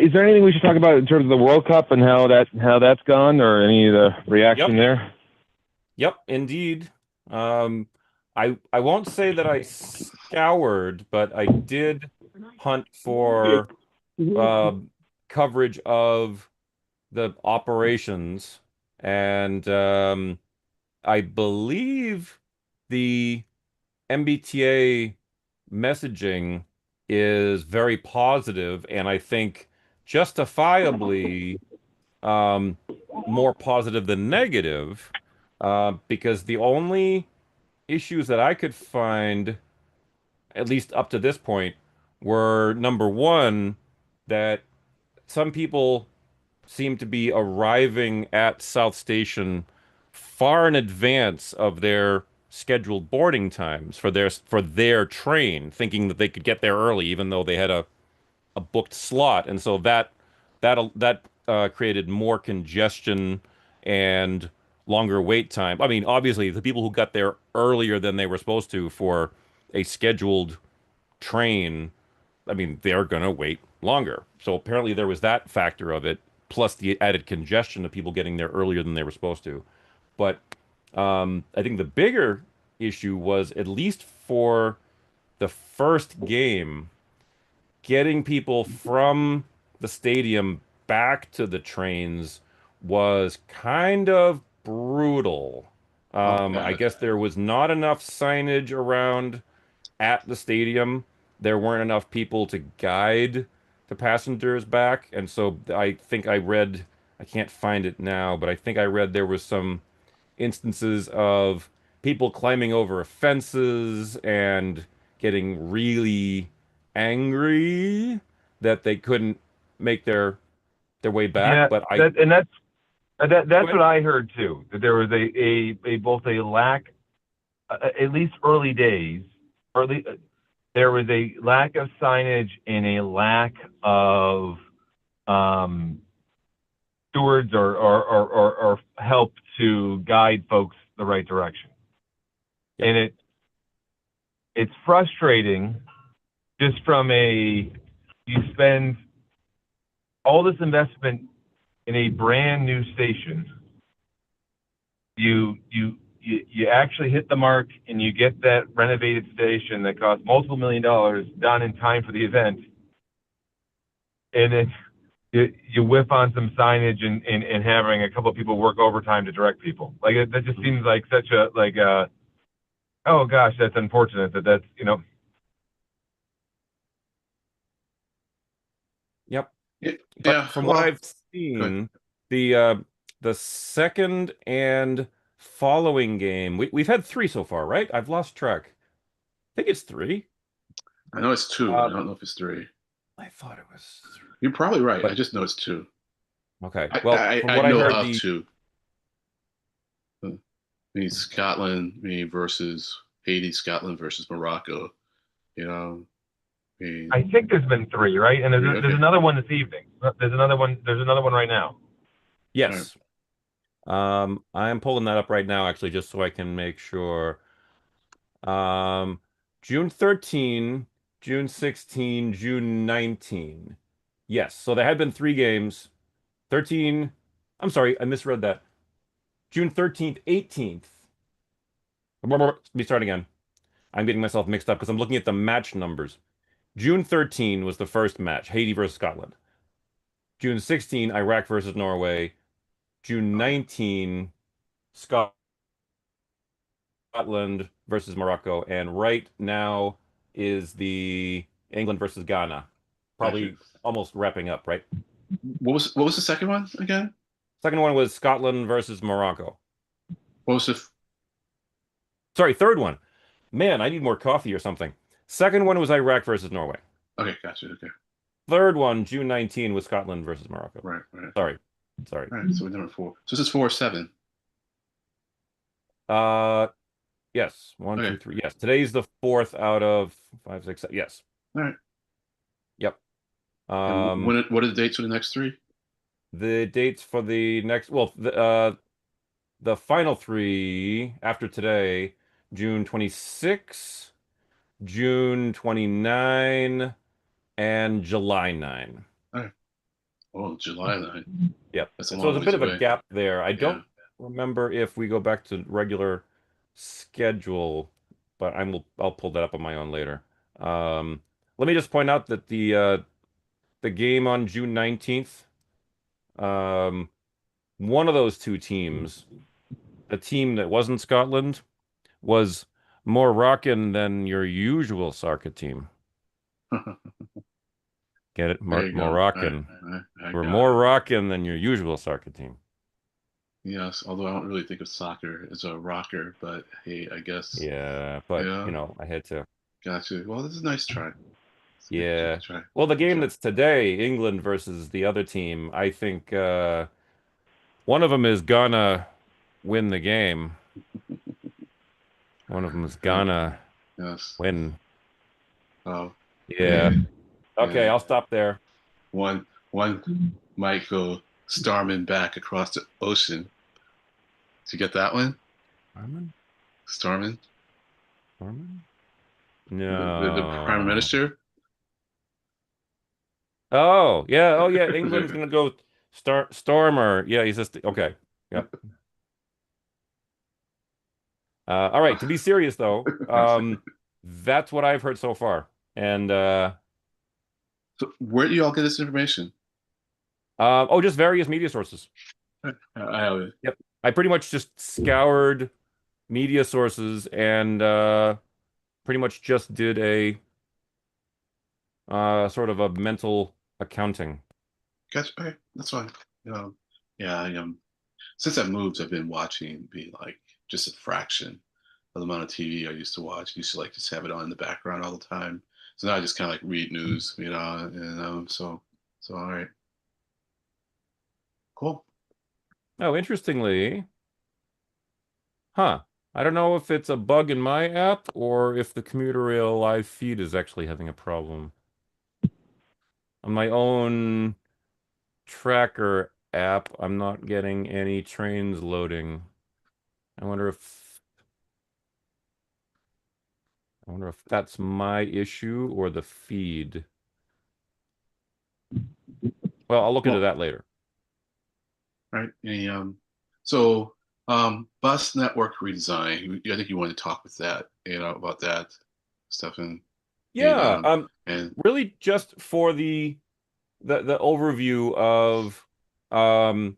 D: is there anything we should talk about in terms of the World Cup and how that's gone, or any of the reaction
A: Yep.
D: there?
A: Yep, indeed. I won't say that I scoured, but I did hunt for coverage of the operations, and I believe the MBTA messaging is very positive, and I think justifiably um, more positive than negative, because the only issues that I could find, at least up to this point, were number one, that some people seem to be arriving at South Station far in advance of their scheduled boarding times for their train, thinking that they could get there early, even though they had a booked slot, and so that created more congestion and longer wait time. I mean, obviously, the people who got there earlier than they were supposed to for a scheduled train, I mean, they're gonna wait longer. So apparently there was that factor of it, plus the added congestion of people getting there earlier than they were supposed to. But I think the bigger issue was, at least for the first game, getting people from the stadium back to the trains was kind of brutal.
C: Oh
A: I
C: God.
A: guess there was not enough signage around at the stadium. There weren't enough people to guide the passengers back. And so I think I read, I can't find it now, but I think I read there was some instances of people climbing over fences and getting really angry that they couldn't make their way back.
D: Yeah,
A: But I
D: that and that's
A: go
D: that's
A: ahead.
D: what I heard too. That there was a both a lack, at least early days, early there was a lack of signage and a lack of um, stewards or help to guide folks the right direction.
A: Yep.
D: And it's frustrating just from a you spend all this investment in a brand new station. You actually hit the mark and you get that renovated station that cost multiple $1 million done in time for the event, and then you whiff on some signage and having a couple of people work overtime to direct people. Like that just seems like such a oh gosh, that's unfortunate that's
A: Yep.
C: Yeah.
A: But
C: Yeah.
A: from what
C: Well,
A: I've
C: good.
A: seen, the second and following game, we've had three so far, right? I've lost track. I think it's three.
C: I know it's two. I
A: Uh,
C: don't know if it's three.
A: I thought it was three.
C: You're probably right. I
A: But
C: just know it's two.
A: okay.
C: I
A: Well,
C: I,
A: from
C: I
A: what I
C: know
A: heard,
C: of
A: the
C: two. I mean, Scotland, versus Haiti, Scotland versus Morocco. You know, I mean,
D: I think there's been three, right? And
C: three.
D: there's
C: Okay.
D: another one this evening. There's another one. There's another one right now.
C: All right.
A: yes. I am pulling that up right now, actually, just so I can make sure. Um, June 13, June 16, June 19. Yes. So there had been three games. 13, I'm sorry, I misread that. June 13th, 18th. Let me start again. I'm getting myself mixed up because I'm looking at the match numbers. June 13 was the first match, Haiti versus Scotland. June 16, Iraq versus Norway. June 19, Scotland versus Morocco. And right now is the England versus Ghana.
C: Gotcha.
A: Probably almost wrapping up, right?
C: What was the second one again?
A: Second one was Scotland versus Morocco.
C: What was the?
A: Sorry, third one. Man, I need more coffee or something. Second one was Iraq versus Norway.
C: Okay, gotcha. Okay.
A: Third one, June 19, was Scotland versus Morocco.
C: Right. Right.
A: Sorry. Sorry.
C: All right. So we're number four. So this is 4 or 7.
A: Uh, yes. One,
C: Okay.
A: two, three. Yes. Today's the fourth out of five, six, seven. Yes.
C: All right.
A: Yep.
C: And
A: Um,
C: what are the dates for the next three?
A: the dates for the next, well, the final three after today, June 26, June 29, and July 9.
C: All right. Oh, July 9.
A: Yep.
C: That's a
A: So
C: long
A: there's a
C: ways
A: bit of a
C: away.
A: gap there. I
C: Yeah.
A: don't remember if we go back to regular schedule, but I'll pull that up on my own later. Um, Let me just point out that the game on June 19th, um, one of those two teams, a team that wasn't Scotland, was more rockin' than your usual soccer team. Get it?
C: There you go.
A: Moroccan.
C: I
A: We're
C: got
A: more
C: it.
A: rockin' than your usual soccer team.
C: Yes, although I don't really think of soccer as a rocker, but hey, I guess,
A: Yeah, but
C: yeah,
A: I had to.
C: gotcha. Well, this is a nice try. It's a good
A: Yeah.
C: try.
A: Well, the
C: Good
A: game
C: try.
A: that's today, England versus the other team, I think one of them is gonna win the game. One of them is
C: Right.
A: gonna
C: Yes.
A: win.
C: Oh,
A: Yeah.
C: hey,
A: Okay,
C: yeah.
A: I'll stop there.
C: One might go storming back across the ocean. Did you get that one?
A: Norman?
C: Storming?
A: Norman?
C: The Prime
A: No.
C: Minister?
A: Oh, yeah. Oh, yeah. England's gonna go Stormer. Yeah, he's just okay. Yep. All right. To be serious though, that's what I've heard so far. And
C: So where do you all get this information?
A: oh, just various media sources.
C: I have it.
A: Yep. I pretty much just scoured media sources and pretty much just did a sort of a mental accounting.
C: Gotcha. Okay, that's fine. Yeah, since I've moved, I've been watching be like just a fraction of the amount of TV I used to watch. I used to like just have it on in the background all the time. So now I just kind of like read news, so all right, cool.
A: Oh, interestingly, huh. I don't know if it's a bug in my app or if the commuter rail live feed is actually having a problem. On my own tracker app, I'm not getting any trains loading. I wonder if that's my issue or the feed. Well, I'll look into
C: Well,
A: that later.
C: right. So bus network redesign. I think you want to talk with that, about that stuff and
A: Yeah,
C: and
A: really just for the overview of um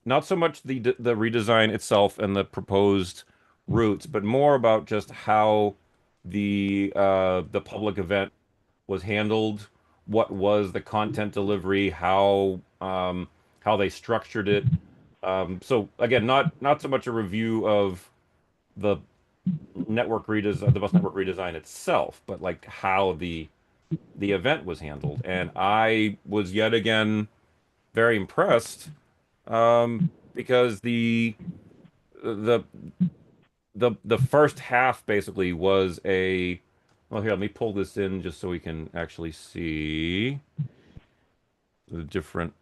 A: not so much the redesign itself and the proposed routes, but more about just how the public event was handled, what was the content delivery, how they structured it. So again, not so much a review of the the bus network redesign itself, but like how the event was handled. And I was yet again very impressed because the the first half basically was a well here let me pull this in just so we can actually see the different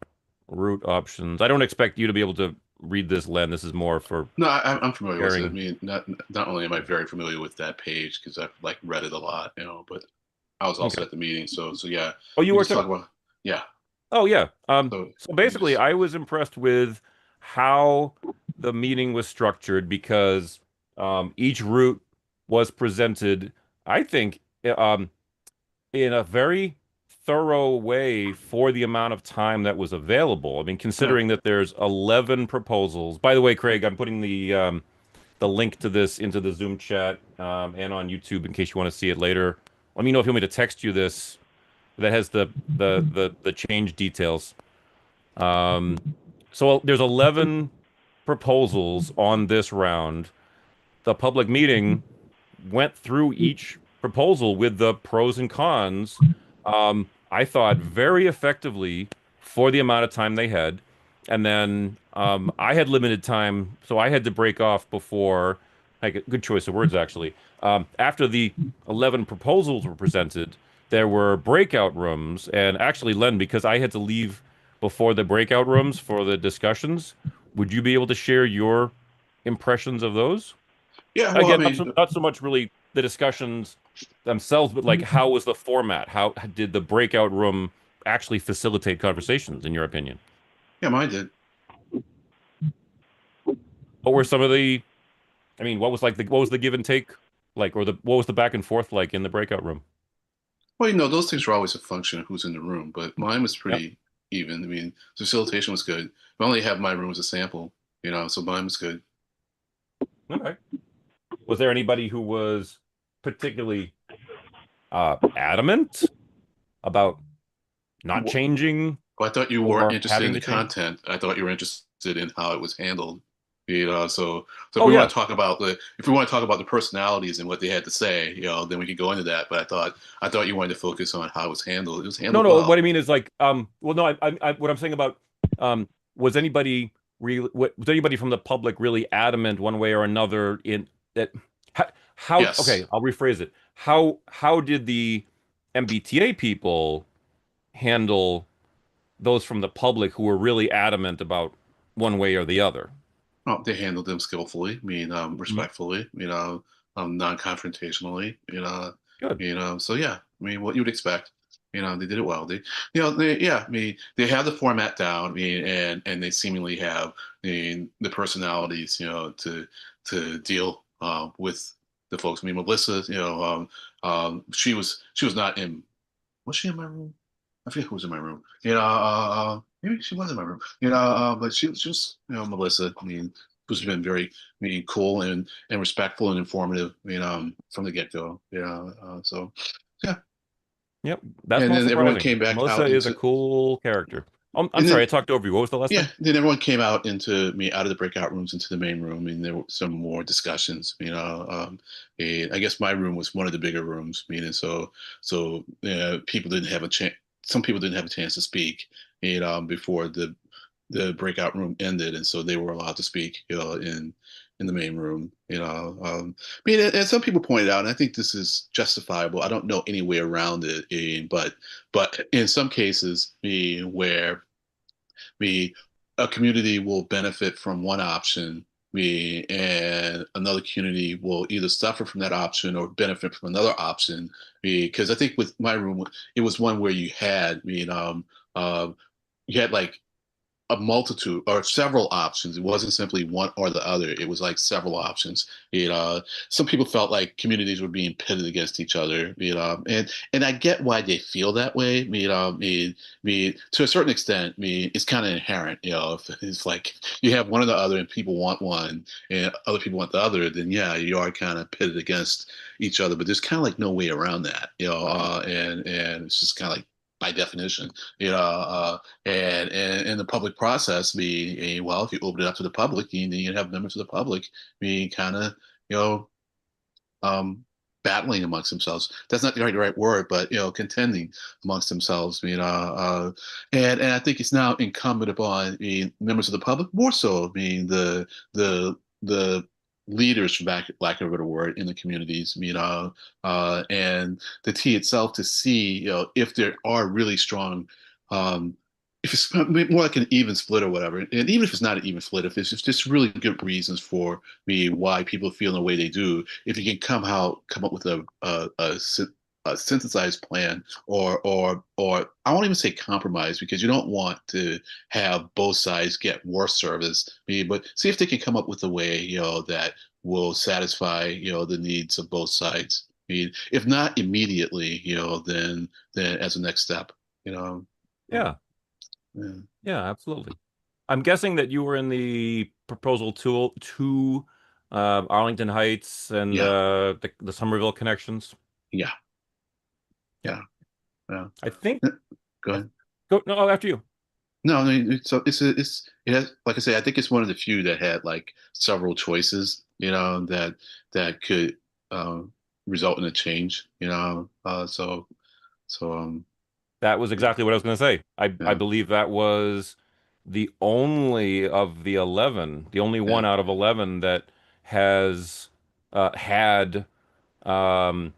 A: route options. I don't expect you to be able to read this, Len. This is more for
C: no, I'm familiar with it. I
A: sharing.
C: mean, not only am I very familiar with that page because I've like read it a lot, but I was also
A: Okay.
C: at the meeting, so yeah,
A: Oh, you
C: we
A: were
C: just
A: too.
C: talk about yeah.
A: Oh yeah.
C: So
A: So
C: you
A: basically
C: just
A: I was impressed with how the meeting was structured because each route was presented, I think, in a very thorough way for the amount of time that was available. I mean,
C: yeah.
A: considering that there's 11 proposals. By the way, Craig, I'm putting the link to this into the Zoom chat and on YouTube in case you want to see it later. Let me know if you want me to text you this that has the change details. Um, so there's 11 proposals on this round. The public meeting went through each proposal with the pros and cons. I thought very effectively for the amount of time they had. And then I had limited time, so I had to break off before. Like a good choice of words, actually. After the 11 proposals were presented, there were breakout rooms. And actually, Len, because I had to leave before the breakout rooms for the discussions, would you be able to share your impressions of those?
C: Yeah, well, I
A: Again,
C: mean,
A: not so much really the discussions themselves, but like how was the format? How did the breakout room actually facilitate conversations, in your opinion?
C: yeah, mine did.
A: What were some of the, I mean, what was the give and take like, or what was the back and forth like in the breakout room?
C: Well, those things are always a function of who's in the room, but mine was
A: Yep.
C: pretty even. I mean, facilitation was good. I only have my room as a sample, so mine was good.
A: Okay. Was there anybody who was particularly adamant? about not changing
C: Well, I thought you weren't
A: or
C: interested in
A: having
C: the
A: to change?
C: content. I thought you were interested in how it was handled. So if
A: Oh
C: we want
A: yeah.
C: to talk about the personalities and what they had to say, then we could go into that. But I thought you wanted to focus on how it was handled. It was
A: No,
C: handled
A: no. What
C: well.
A: I mean is like, well, no, what I'm saying about, was anybody really, was anybody from the public really adamant one way or another in that? Okay,
C: Yes.
A: I'll rephrase it. How did the MBTA people handle those from the public who were really adamant about one way or the other?
C: Oh, they handled them skillfully. I mean,
A: Mhm.
C: respectfully. Non-confrontationally.
A: Good.
C: So yeah. I mean, what you'd expect. They did it well. Yeah. I mean, they have the format down. I mean, and they seemingly have the personalities, to deal with the folks. I mean, Melissa, she was not in. Was she in my room? I forget who was in my room. Maybe she was in my room. But she was, Melissa. I mean, who's been very, cool and respectful and informative. From the get go. So yeah.
A: Yep. That's
C: And
A: not
C: then everyone
A: surprising.
C: came back
A: Melissa
C: out
A: is a
C: into,
A: cool character. I'm
C: and
A: sorry,
C: then
A: I talked over you. What was the last
C: yeah,
A: thing?
C: then everyone came out into me out of the breakout rooms into the main room, and there were some more discussions. And I guess my room was one of the bigger rooms, meaning people didn't have a chance. Some people didn't have a chance to speak, before the breakout room ended, and so they were allowed to speak, in the main room. I mean, and some people pointed out, and I think this is justifiable. I don't know any way around it, but in some cases, where we a community will benefit from one option, and another community will either suffer from that option or benefit from another option. Because I think with my room, it was one where you had like a multitude or several options. It wasn't simply one or the other. It was like several options. Some people felt like communities were being pitted against each other. And I get why they feel that way. To a certain extent, it's kind of inherent. If it's like you have one or the other, and people want one, and other people want the other, then yeah, you are kind of pitted against each other. But there's kind of like no way around that. And it's just kind of like by definition. And in the public process, well, if you open it up to the public, you have members of the public being kind of, you know, um, battling amongst themselves. That's not the right word, but contending amongst themselves. And I think it's now incumbent upon members of the public, more so, the leaders, for lack of a better word, in the communities. And the T itself to see, if there are really strong. If it's more like an even split or whatever, and even if it's not an even split, if it's just really good reasons for why people feel the way they do, if you can come up with a synthesized plan, or I won't even say compromise, because you don't want to have both sides get worse service. But see if they can come up with a way that will satisfy the needs of both sides. If not immediately, then as a next step. You know.
A: Yeah.
C: Yeah.
A: Yeah, absolutely. I'm guessing that you were in the proposal to Arlington Heights and
C: Yeah.
A: the Somerville connections.
C: Yeah. Yeah. Yeah.
A: I think
C: Go
A: I
C: ahead.
A: go no, after you.
C: No, it has, like I say, I think it's one of the few that had like several choices, that could result in a change, so
A: That was
C: yeah,
A: exactly what I was going to say. I
C: yeah,
A: believe that was the only of the 11, the only
C: yeah,
A: one out of 11 that has had um,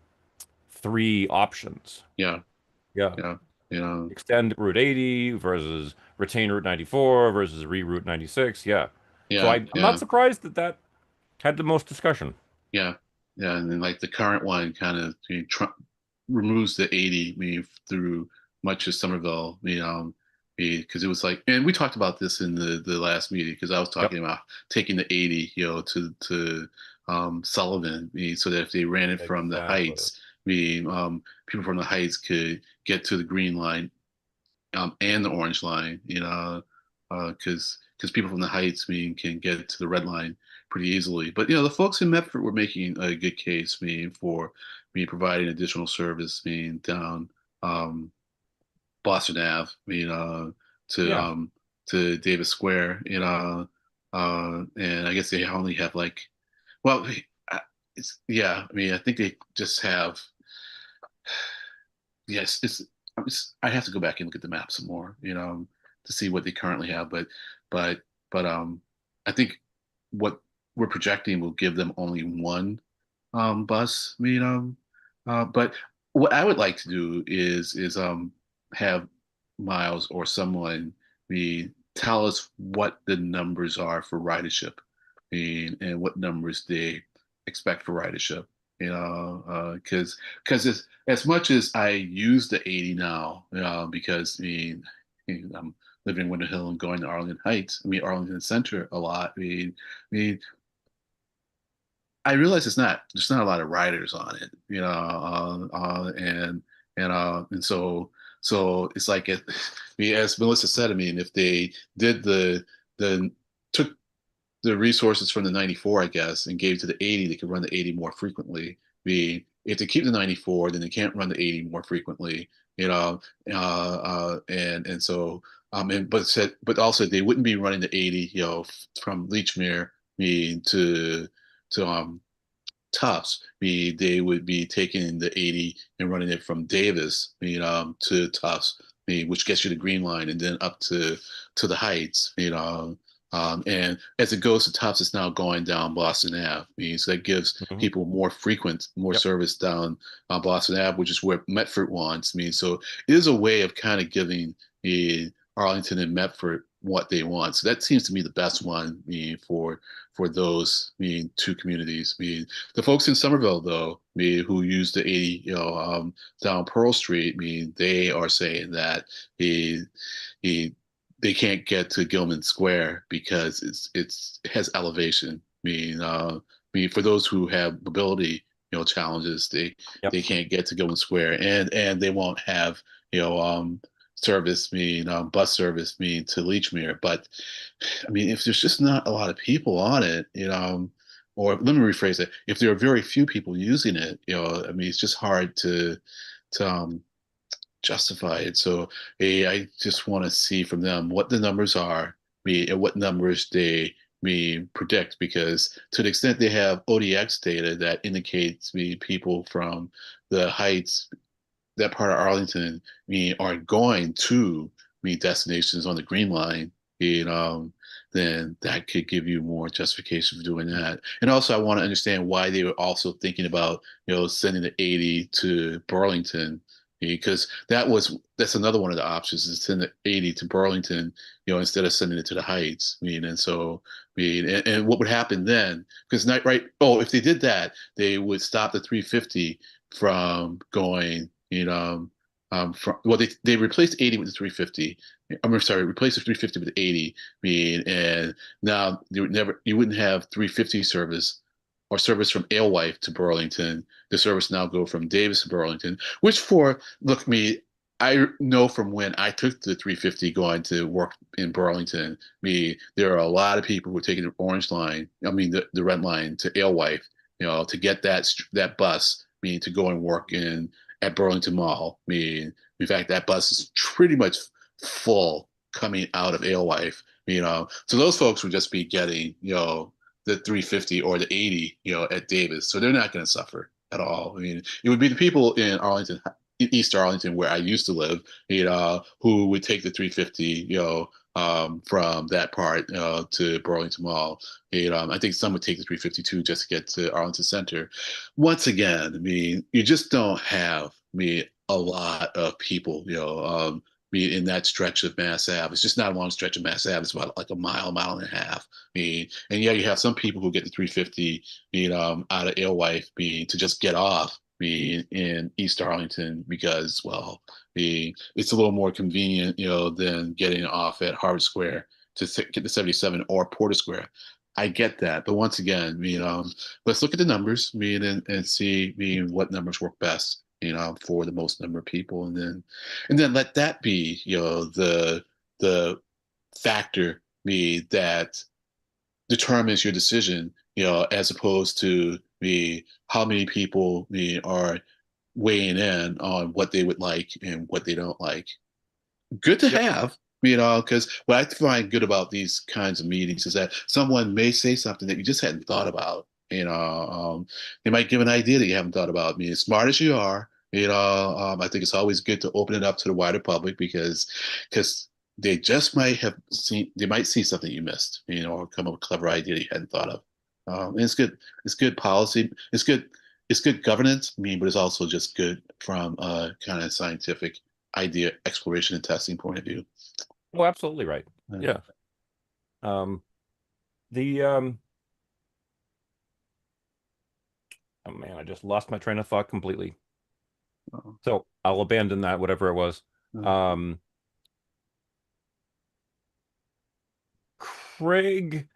A: three options.
C: yeah,
A: Yeah.
C: yeah, you know,
A: Extend Route 80 versus retain Route 94 versus reroute 96. Yeah. So
C: yeah,
A: I'm not
C: yeah,
A: surprised that that had the most discussion.
C: yeah, yeah, and then like the current one kind of removes the 80, through much of Somerville, because it was like, and we talked about this in the last meeting, because I was
A: Yep.
C: talking about taking the 80, to Sullivan, so that if they ran it from the
A: Exactly.
C: Heights, people from the Heights could get to the Green Line, and the Orange Line, because people from the Heights, can get to the Red Line pretty easily. But the folks in Medford were making a good case, for providing additional service, down. Um, Boston Ave, to
A: Yeah.
C: to Davis Square, and I guess they only have like, well, it's yeah. I mean, I think they just have. Yes, I have to go back and look at the map some more, to see what they currently have. But but I think what we're projecting will give them only one bus. But what I would like to do is have Miles or someone tell us what the numbers are for ridership, and what numbers they expect for ridership. Because as much as I use the 80 now, because I'm living in Winter Hill and going to Arlington Heights, Arlington Center a lot. I mean, I realize there's not a lot of riders on it, and so it's like as Melissa said, if they did the took the resources from the 94, I guess, and gave it to the 80, they could run the 80 more frequently. If they keep the 94, then they can't run the 80 more frequently, and so but also they wouldn't be running the 80, from Leechmere, to Tufts. They would be taking the 80 and running it from Davis, to Tufts, which gets you the Green Line, and then up to the Heights, and as it goes to Tufts, it's now going down Boston Ave. So that gives
A: Hmm.
C: people more
A: Yep.
C: service down Boston Ave, which is where Medford wants. So it is a way of kind of giving Arlington and Medford what they want. So that seems to me the best one, for those two communities. The folks in Somerville, though, who use the 80, down Pearl Street, they are saying that he they can't get to Gilman Square because it has elevation. For those who have mobility, challenges,
A: Yep.
C: they can't get to Gilman Square, and they won't have, service, bus service, to Leechmere. But if there's just not a lot of people on it, or let me rephrase it, if there are very few people using it, it's just hard to justify it. So I just want to see from them what the numbers are, and what numbers they predict, because to the extent they have ODX data that indicates people from the Heights, that part of Arlington, are going to destinations on the Green Line, then that could give you more justification for doing that. And also, I want to understand why they were also thinking about, sending the 80 to Burlington, because that's another one of the options, is to send the 80 to Burlington, instead of sending it to the Heights. And so, and what would happen then? Because if they did that, they would stop the 350 from going, they replaced 80 with the 350. I'm sorry, replaced the 350 with the 80. And now you wouldn't have 350 service or service from Alewife to Burlington. The service now go from Davis to Burlington, which I know from when I took the 350 going to work in Burlington, there are a lot of people who are taking the orange line, the red line to Alewife, to get that bus, to go and work at Burlington Mall. In fact, that bus is pretty much full coming out of Alewife. So those folks would just be getting, the 350 or the 80, at Davis. So they're not going to suffer at all. It would be the people in Arlington, in East Arlington, where I used to live, who would take the 350, from that part to Burlington Mall. I think some would take the 352 just to get to Arlington Center. Once again, you just don't have a lot of people, in that stretch of Mass Ave. It's just not a long stretch of Mass Ave. It's about like a mile and a half. And yeah, you have some people who get the 350, out of Alewife, to just get off, in East Arlington, because, well, it's a little more convenient, than getting off at Harvard Square to get the 77 or Porter Square. I get that, but once again, let's look at the numbers, and see, what numbers work best, for the most number of people, and then let that be, the factor, that determines your decision, as opposed to how many people are weighing in on what they would like and what they don't like. good to
A: Yep.
C: have, because what I find good about these kinds of meetings is that someone may say something that you just hadn't thought about. They might give an idea that you haven't thought about. I mean, as smart as you are, I think it's always good to open it up to the wider public because they just might have seen, they might see something you missed, or come up with a clever idea that you hadn't thought of. And it's good. It's good policy. It's good. It's good governance. I mean, but it's also just good from a kind of scientific idea exploration and testing point of view.
A: Oh, absolutely right.
C: Yeah.
A: Yeah. The oh man, I just lost my train of thought completely.
C: Uh-oh.
A: So I'll abandon that, whatever it was.
C: Uh-huh.
A: Craig,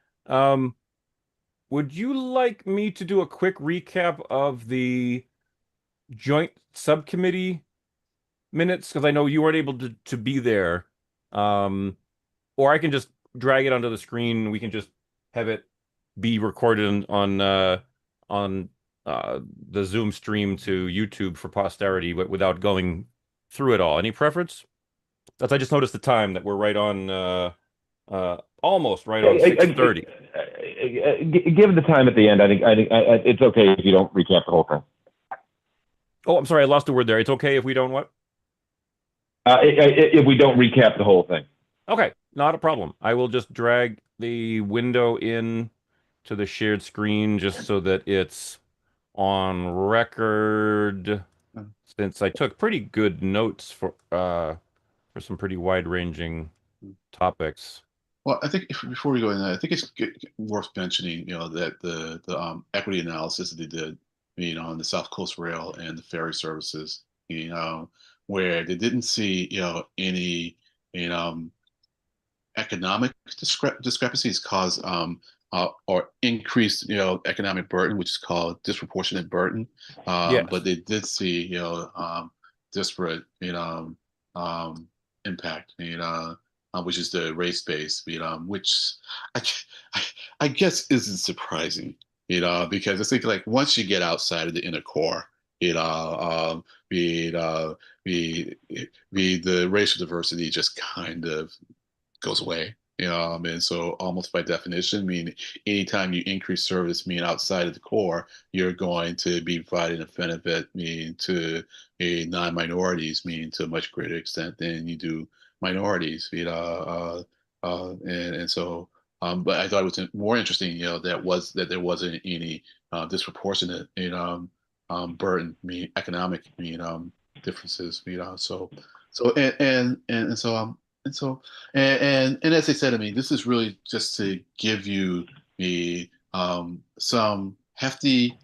A: would you like me to do a quick recap of the joint subcommittee minutes? Because I know you weren't able to be there. Or I can just drag it onto the screen. We can just have it be recorded on the Zoom stream to YouTube for posterity, but without going through it all. Any preference? That's I just noticed the time that we're right on almost right on 6:30.
D: Given the time at the end, I think it's okay if you don't recap the whole thing.
A: Oh, I'm sorry, I lost a word there. It's okay if we don't what?
D: If we don't recap the whole thing.
A: Okay, not a problem. I will just drag the window in to the shared screen just so that it's on record, since I took pretty good notes for some pretty wide-ranging topics.
C: Well, I think before we go in, I think it's worth mentioning, that the equity analysis that they did, on the South Coast Rail and the ferry services, where they didn't see, any, economic discrepancies cause or increased, economic burden, which is called disproportionate burden.
A: Yes.
C: But they did see, disparate, impact, which is the race base, which I, I, I guess isn't surprising, because I think like once you get outside of the inner core, the racial diversity just kind of goes away. And so almost by definition, I mean, anytime you increase service, outside of the core, you're going to be providing a benefit, to non-minorities, to a much greater extent than you do minorities, and so, but I thought it was more interesting, that there wasn't any disproportionate, burden, economic, differences, so and so, and as I said, I mean, this is really just to give you some hefty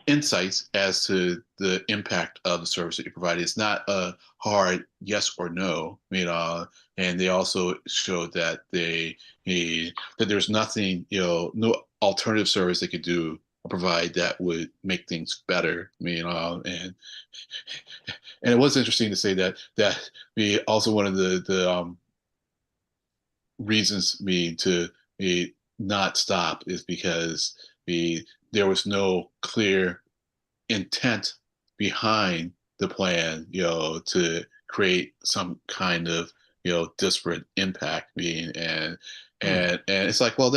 C: insights as to the impact of the service that you provide. It's not a hard yes or no, and they also showed that that there's nothing, no alternative service they could do or provide that would make things better. And it was interesting to say that we also one of the reasons to not stop is because there was no clear intent behind the plan, to create some kind of, disparate impact, and it's like, well,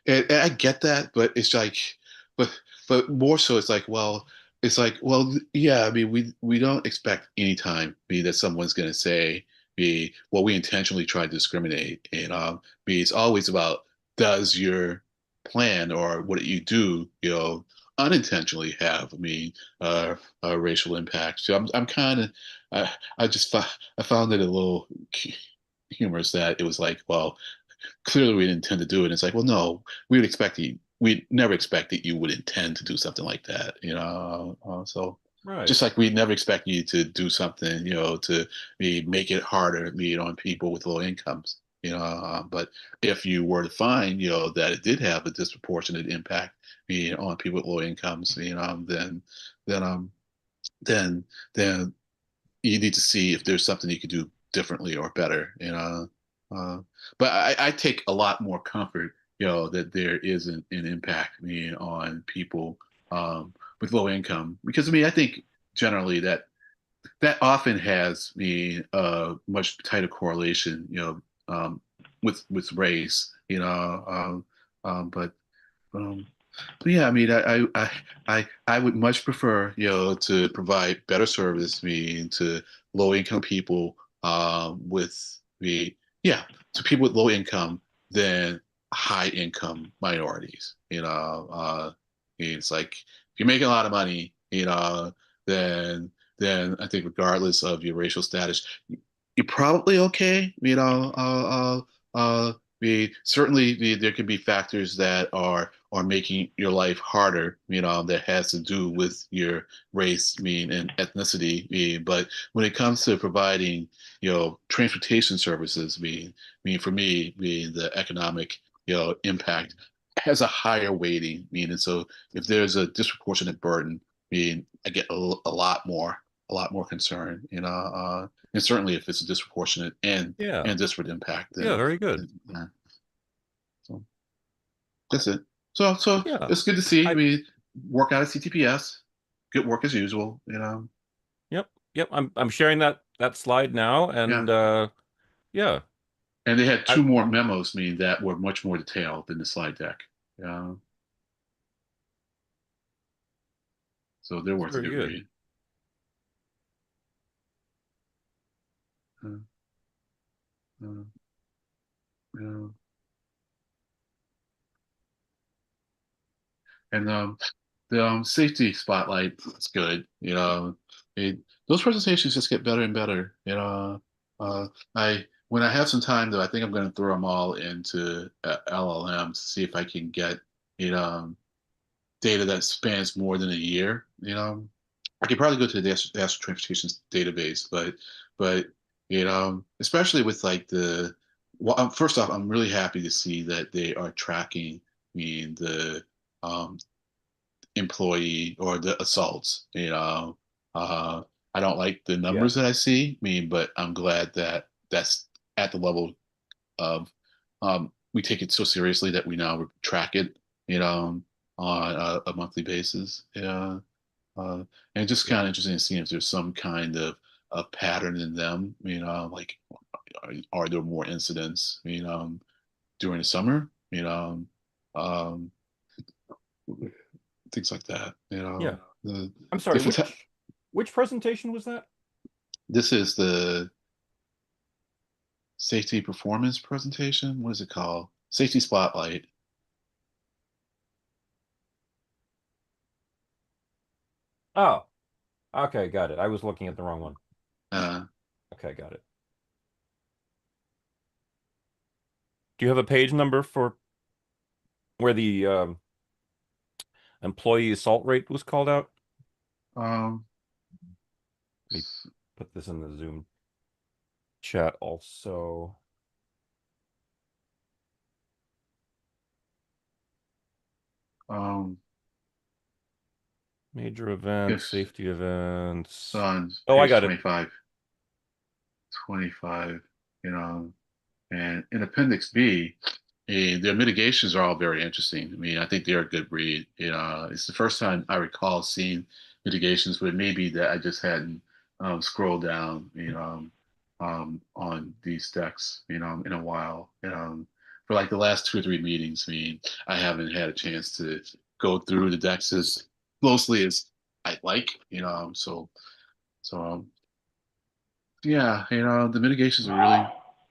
C: and I get that, but it's like, but more so, it's like, well, yeah, I mean, we don't expect any time that someone's going to say, well, we intentionally try to discriminate, and it's always about, does your plan or what you do, unintentionally have, a racial impact. So I'm kind of, I found it a little humorous that it was like, well, clearly we didn't intend to do it. And it's like, well, no, we never expect that you would intend to do something like that, so
A: Right.
C: just like we never expect you to do something, to make it harder, on people with low incomes, but if you were to find, that it did have a disproportionate impact, on people with low incomes, then, then, then you need to see if there's something you could do differently or better, uh, but I take a lot more comfort, that there isn't an impact, on people with low income, because I think generally that that often has the much tighter correlation, with race, but um, but yeah, I mean, I would much prefer, to provide better service, to low income people, with the yeah, to people with low income than high income minorities. It's like if you're making a lot of money, then I think regardless of your racial status, you're probably okay. Certainly there could be factors that are making your life harder, that has to do with your race, and ethnicity. But when it comes to providing, transportation services, for me, the economic, impact has a higher weighting. And so if there's a disproportionate burden, I get a lot more concern, and certainly if it's a disproportionate
A: Yeah.
C: and disparate impact,
A: Yeah, very good.
C: yeah. So that's it. So
A: Yeah.
C: it's good to see.
A: I
C: Work out at CTPS. Good work as usual.
A: Yep. I'm sharing that slide now,
C: Yeah.
A: and yeah.
C: And they had
A: I
C: two more memos, that were much more detailed than the slide deck. Yeah. So they're
A: It's
C: worth a
A: very
C: good
A: good.
C: read. Uh, uh, yeah. And the safety spotlight is good. It, those presentations just get better and better. I when I have some time though, I think I'm going to throw them all into LLM to see if I can get data that spans more than a year. I could probably go to the National Transportation database, but especially with like well, first off, I'm really happy to see that they are tracking, the um, employee or the assaults. I don't like the
A: Yeah.
C: numbers that I see, but I'm glad that that's at the level of we take it so seriously that we now track it, on a monthly basis. Yeah. And just
A: Yeah.
C: kind of interesting to see if there's some kind of a pattern in them, like are there more incidents, during the summer, um, things like that,
A: Yeah.
C: the
A: I'm sorry,
C: different.
A: which presentation was that?
C: This is the safety performance presentation. What is it called? Safety Spotlight.
A: Oh, okay, got it. I was looking at the wrong one.
C: Uh,
A: Okay, got it. Do you have a page number for where the employee assault rate was called out?
C: um,
A: Let me put this in the Zoom chat also.
C: um,
A: Major events,
C: if
A: safety events.
C: on
A: Oh, I
C: page
A: got it.
C: 25, and in Appendix B, their mitigations are all very interesting. I think they're a good read. It's the first time I recall seeing mitigations, but it may be that I just hadn't scrolled down, on these decks, in a while. For like the last 2 or 3 meetings, I haven't had a chance to go through the decks as closely as I'd like, so yeah, the mitigations are really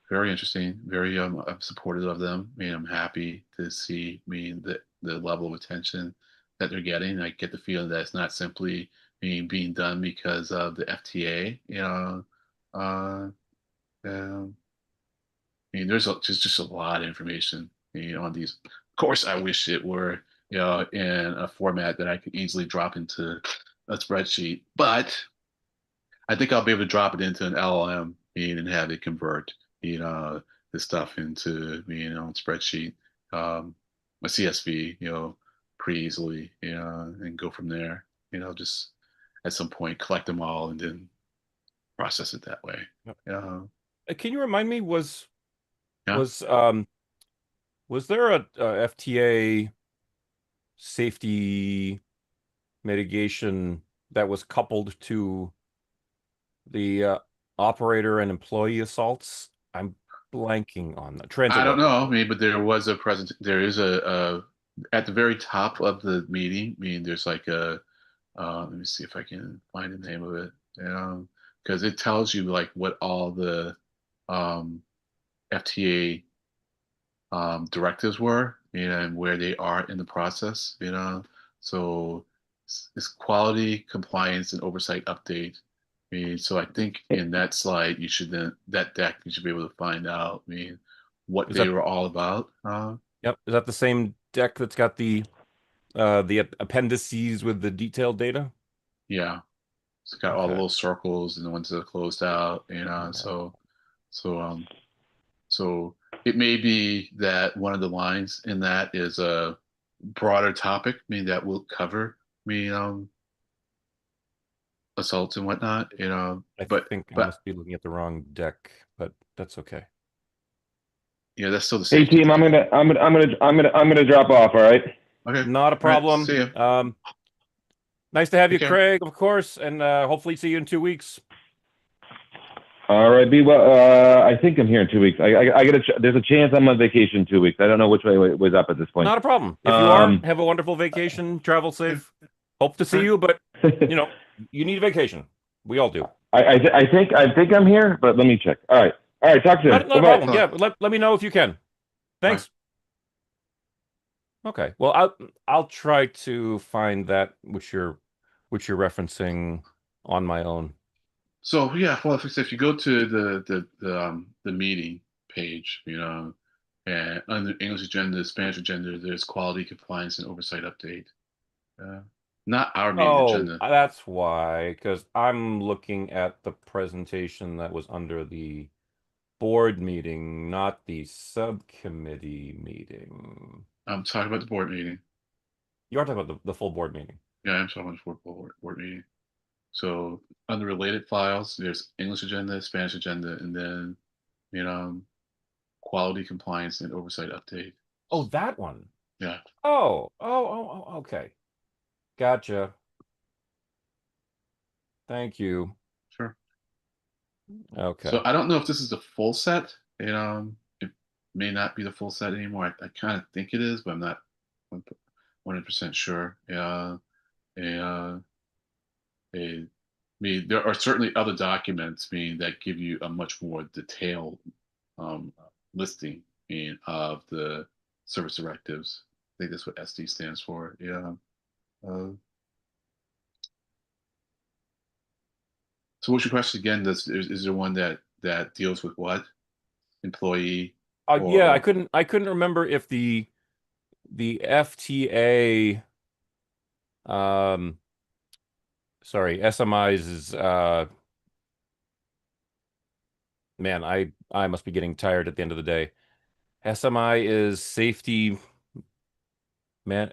C: very interesting. Very I'm supportive of them. I'm happy to see the level of attention that they're getting. I get the feeling that it's not simply being done because of the FTA. Uh, um, there's just a lot of information on these. Of course, I wish it were in a format that I could easily drop into a spreadsheet, but I think I'll be able to drop it into an LLM and have it convert, the stuff into, spreadsheet, a CSV, pretty easily, and go from there. Just at some point collect them all and then process it that way.
A: Yep.
C: Yeah.
A: Can you remind me,
C: Yeah.
A: was um was there a FTA safety mitigation that was coupled to the operator and employee assaults. I'm blanking on the transit
C: I don't know.
A: worker.
C: I mean, but there was a present. There is a at the very top of the meeting. I mean, there's like a. Let me see if I can find the name of it. Because it tells you like what all the um, FTA directives were, and where they are in the process. So it's quality, compliance, and oversight update. I mean, so I think in that slide, you should then that deck you should be able to find out. I mean, what
A: Is
C: they
A: that
C: were all about.
A: yep? Is that the same deck that's got the appendices with the detailed data?
C: Yeah, it's got all the
A: Okay.
C: little circles and the ones that are closed out.
A: Yeah.
C: So so it may be that one of the lines in that is a broader topic. I mean, that will cover assaults and whatnot.
A: I
C: But
A: think I
C: but
A: must be looking at the wrong deck, but that's okay.
C: yeah, that's still the
F: Hey
C: safety
F: team,
C: deck.
F: I'm gonna drop off. All right.
C: Okay,
A: Not a
C: all right, see
A: problem.
C: ya.
A: Nice to have
C: Take
A: you,
C: care.
A: Craig, of course, and hopefully see you in 2 weeks.
F: All right. Be well. I think I'm here in 2 weeks. I get there's a chance I'm on vacation in 2 weeks. I don't know which way was up at this point.
A: Not a problem. If you are,
F: Um.
A: have a wonderful vacation, travel
C: Yeah.
A: safe. Hope to see
C: All right.
A: you, but you need a vacation. We all do.
F: I think I'm here, but let me check. All right. All right. Talk soon.
A: Not a
F: Bye
A: problem.
F: bye.
A: Yeah, let me know if you can. Thanks. Okay. Well, I'll try to find that which you're referencing on my own.
C: So yeah, well, if you go to the meeting page, and under English agenda, Spanish agenda, there's quality, compliance, and oversight update. Uh, Not our meeting
A: Oh,
C: agenda.
A: that's why, because I'm looking at the presentation that was under the board meeting, not the subcommittee meeting.
C: I'm talking about the board meeting.
A: You are talking about the full board meeting.
C: Yeah, I'm talking about the board meeting. So under related files, there's English agenda, Spanish agenda, and then quality, compliance, and oversight update.
A: Oh, that one.
C: Yeah,
A: Okay. Gotcha. Thank you.
C: sure.
A: Okay.
C: So I don't know if this is the full set. It may not be the full set anymore. I kind of think it is, but I'm not 100% sure. Yeah. I mean, there are certainly other documents, that give you a much more detailed um, listing, of the service directives. I think that's what SD stands for. Yeah. Uh, so what's your question again? Is there one that deals with what? Employee
A: Yeah,
C: or
A: I couldn't remember if the FTA sorry, SMI's is man, I must be getting tired at the end of the day. SMI is safety man.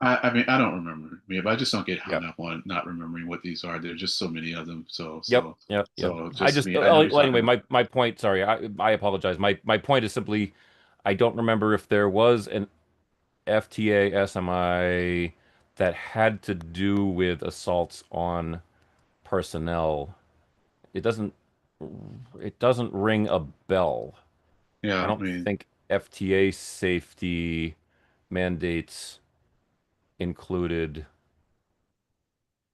C: I mean, I don't remember. I mean, I just don't get hung
A: Yep.
C: up on not remembering what these are. There's just so many of them.
A: Yep. I
C: Just
A: just
C: me. I know what you're
A: well,
C: talking
A: anyway,
C: about.
A: my point, sorry, I apologize. My point is simply I don't remember if there was an FTA SMI that had to do with assaults on personnel. It doesn't it doesn't ring a bell. I
C: Yeah, I
A: don't
C: mean,
A: think FTA safety mandates included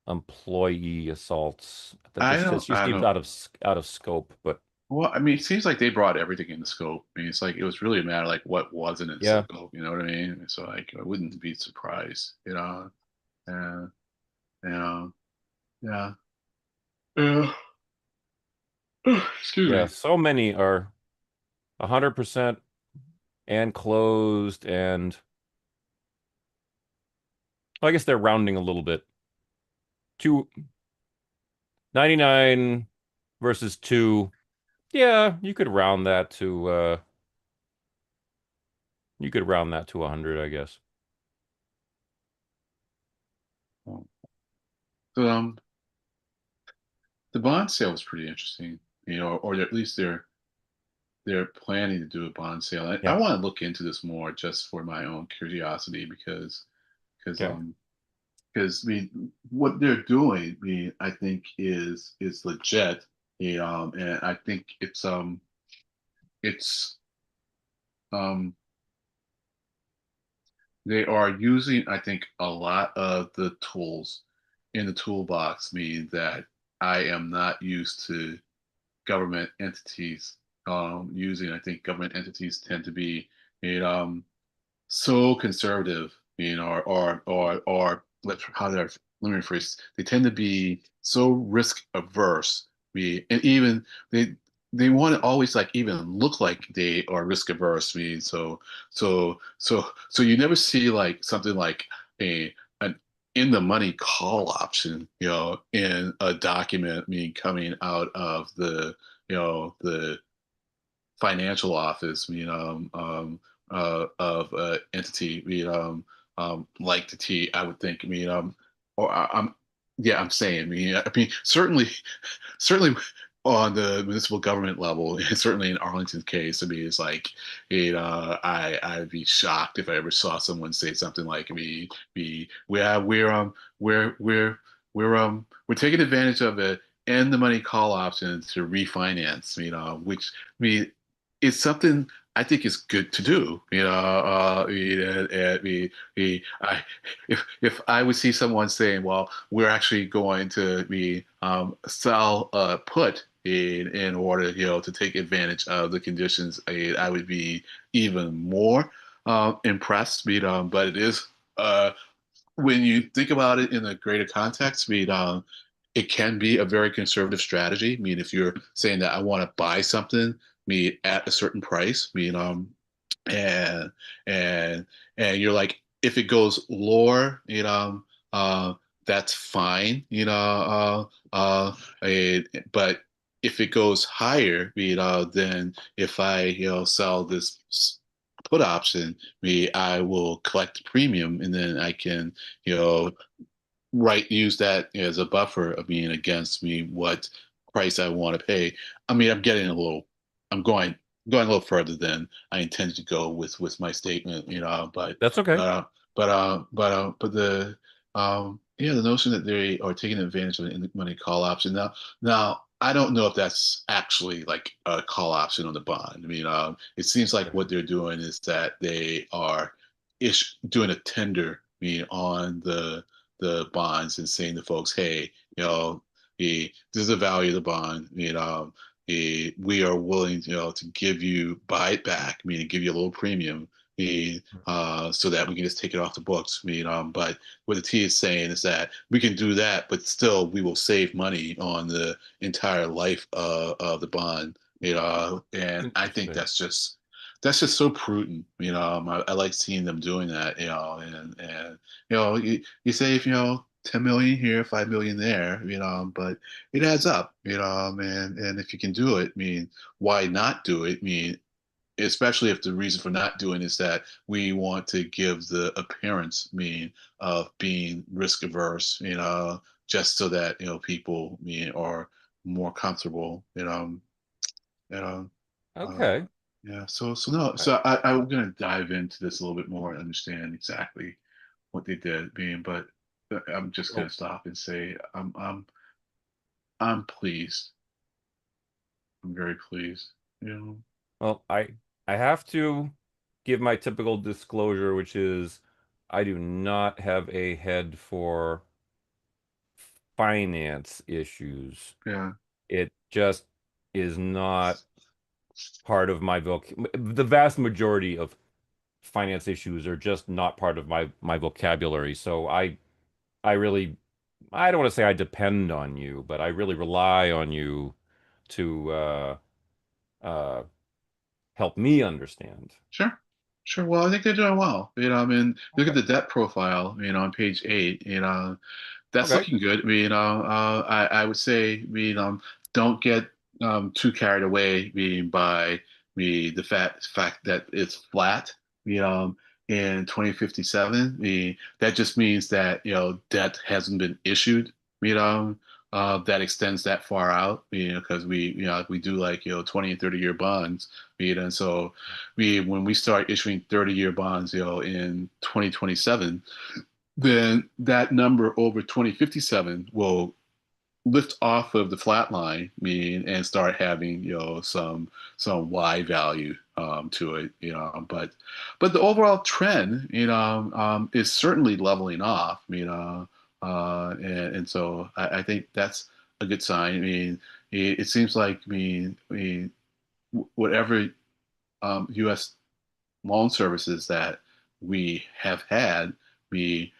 A: employee assaults. That
C: I
A: just
C: don't.
A: just
C: I
A: seems
C: don't.
A: out of scope. But
C: Well, I mean, it seems like they brought everything into scope. I mean, it's like it was really a matter like what wasn't in
A: yeah,
C: scope. You know what I mean? So like, I wouldn't be surprised. Yeah, yeah, yeah, yeah. Excuse
A: yeah.
C: me.
A: So many are 100% and closed, and well, I guess they're rounding a little bit. 299 versus 2. Yeah, you could round that to 100, I guess.
C: So, the bond sale was pretty interesting. Or at least they're planning to do a bond sale. I
A: Yeah.
C: want to look into this more just for my own curiosity because
A: Okay.
C: because what they're doing, I think is legit, and I think it's um they are using, I think, a lot of the tools in the toolbox, meaning that I am not used to government entities using. I think government entities tend to be, you know, so conservative, or let me rephrase. They tend to be so risk averse. And even they want to always like even look like they are risk averse. So you never see like something like an in the money call option, in a document, coming out of the financial office, of entity, like the T, I would think, or yeah, I'm saying, certainly on the municipal government level, and certainly in Arlington's case, it's like, I'd be shocked if I ever saw someone say something like, we're taking advantage of it and the money call option to refinance, which, it's something I think is good to do. If I would see someone saying, "Well, we're actually going to be sell put in order, to take advantage of the conditions," I would be even more impressed. But it is, when you think about it in a greater context, it can be a very conservative strategy. If you're saying that I want to buy something, at a certain price, and and and you're like, if it goes lower, that's fine, but if it goes higher, then if I, sell this put option, I will collect the premium, and then I can, you know, use that as a buffer of being against what price I want to pay. I'm getting I'm going a little further than I intended to go with my statement,
A: That's okay.
C: but the notion that they are taking advantage of an in-the-money call option. Now I don't know if that's actually like a call option on the bond. It seems like what they're doing is that they are doing a tender, on the bonds, and saying to folks, hey, this is the value of the bond. We are willing, to buy it back, meaning give you a little premium, so that we can just take it off the books. But what the T is saying is that we can do that, but still we will save money on the entire life of the bond. And I think
A: Interesting.
C: that's just so prudent. I like seeing them doing that. And you save, 10 million here, 5 million there, but it adds up, and if you can do it, why not do it? Especially if the reason for not doing is that we want to give the appearance, of being risk averse, just so that, people, are more comfortable, you know, uh,
A: Okay.
C: yeah. So no,
A: I-
C: I'm gonna dive into this a little bit more and understand exactly what they did, but I'm just gonna
A: Well,
C: stop and say I'm pleased. I'm very pleased.
A: well, I have to give my typical disclosure, which is I do not have a head for finance issues.
C: Yeah,
A: It just is not part of my the vast majority of finance issues are just not part of my vocabulary. So I really I don't want to say I depend on you, but I really rely on you to uh help me understand.
C: sure, sure. Well, I think they're doing well. Look at
A: Okay.
C: the debt profile. On page 8. That's
A: Okay.
C: looking good. I would say, don't get too carried away, by the fact that it's flat. In 2057. That just means that, debt hasn't been issued. That extends that far out. Because we do like, 20 and 30-year bonds. And so when we start issuing 30-year bonds, in 2027, then that number over 2057 will lift off of the flat line, and start having some Y value to it, but the overall trend, is certainly leveling off, and so I think that's a good sign. I mean, it seems like whatever U.S. loan services that we have had, we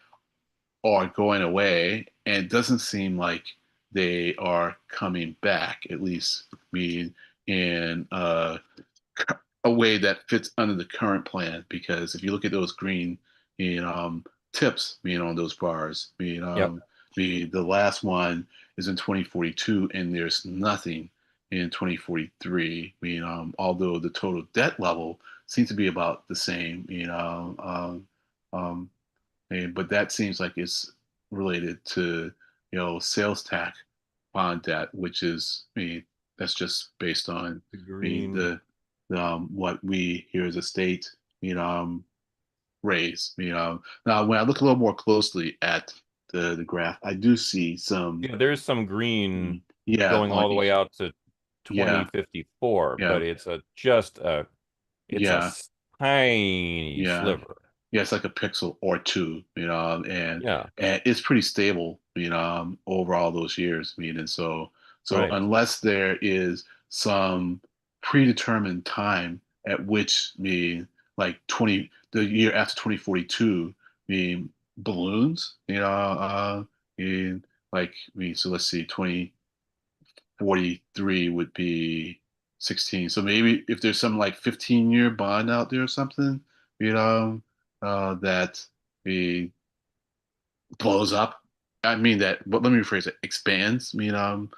C: are going away, and it doesn't seem like they are coming back, at least in a way that fits under the current plan. Because if you look at those green tips on those bars,
A: Yep.
C: the last one is in 2042, and there's nothing in 2043. Although the total debt level seems to be about the same, but that seems like it's related to sales tax bond debt, which is that's just based on
A: The green.
C: what we here as a state raise. Now when I look a little more closely at the graph, I do see some
A: Yeah, there's some green
C: yeah
A: going all the way out to
C: yeah
A: 2054,
C: yeah
A: but it's just it's a
C: yeah
A: tiny
C: yeah
A: sliver.
C: yeah, it's like a pixel or two,
A: Yeah,
C: and it's pretty stable, over all those years. And so
A: right.
C: unless there is some predetermined time at which like the year after 2042, balloons, like so let's see, 2043 would be 16. So maybe if there's some like 15-year bond out there or something, that the blows up. I mean that, but let me rephrase it, expands, and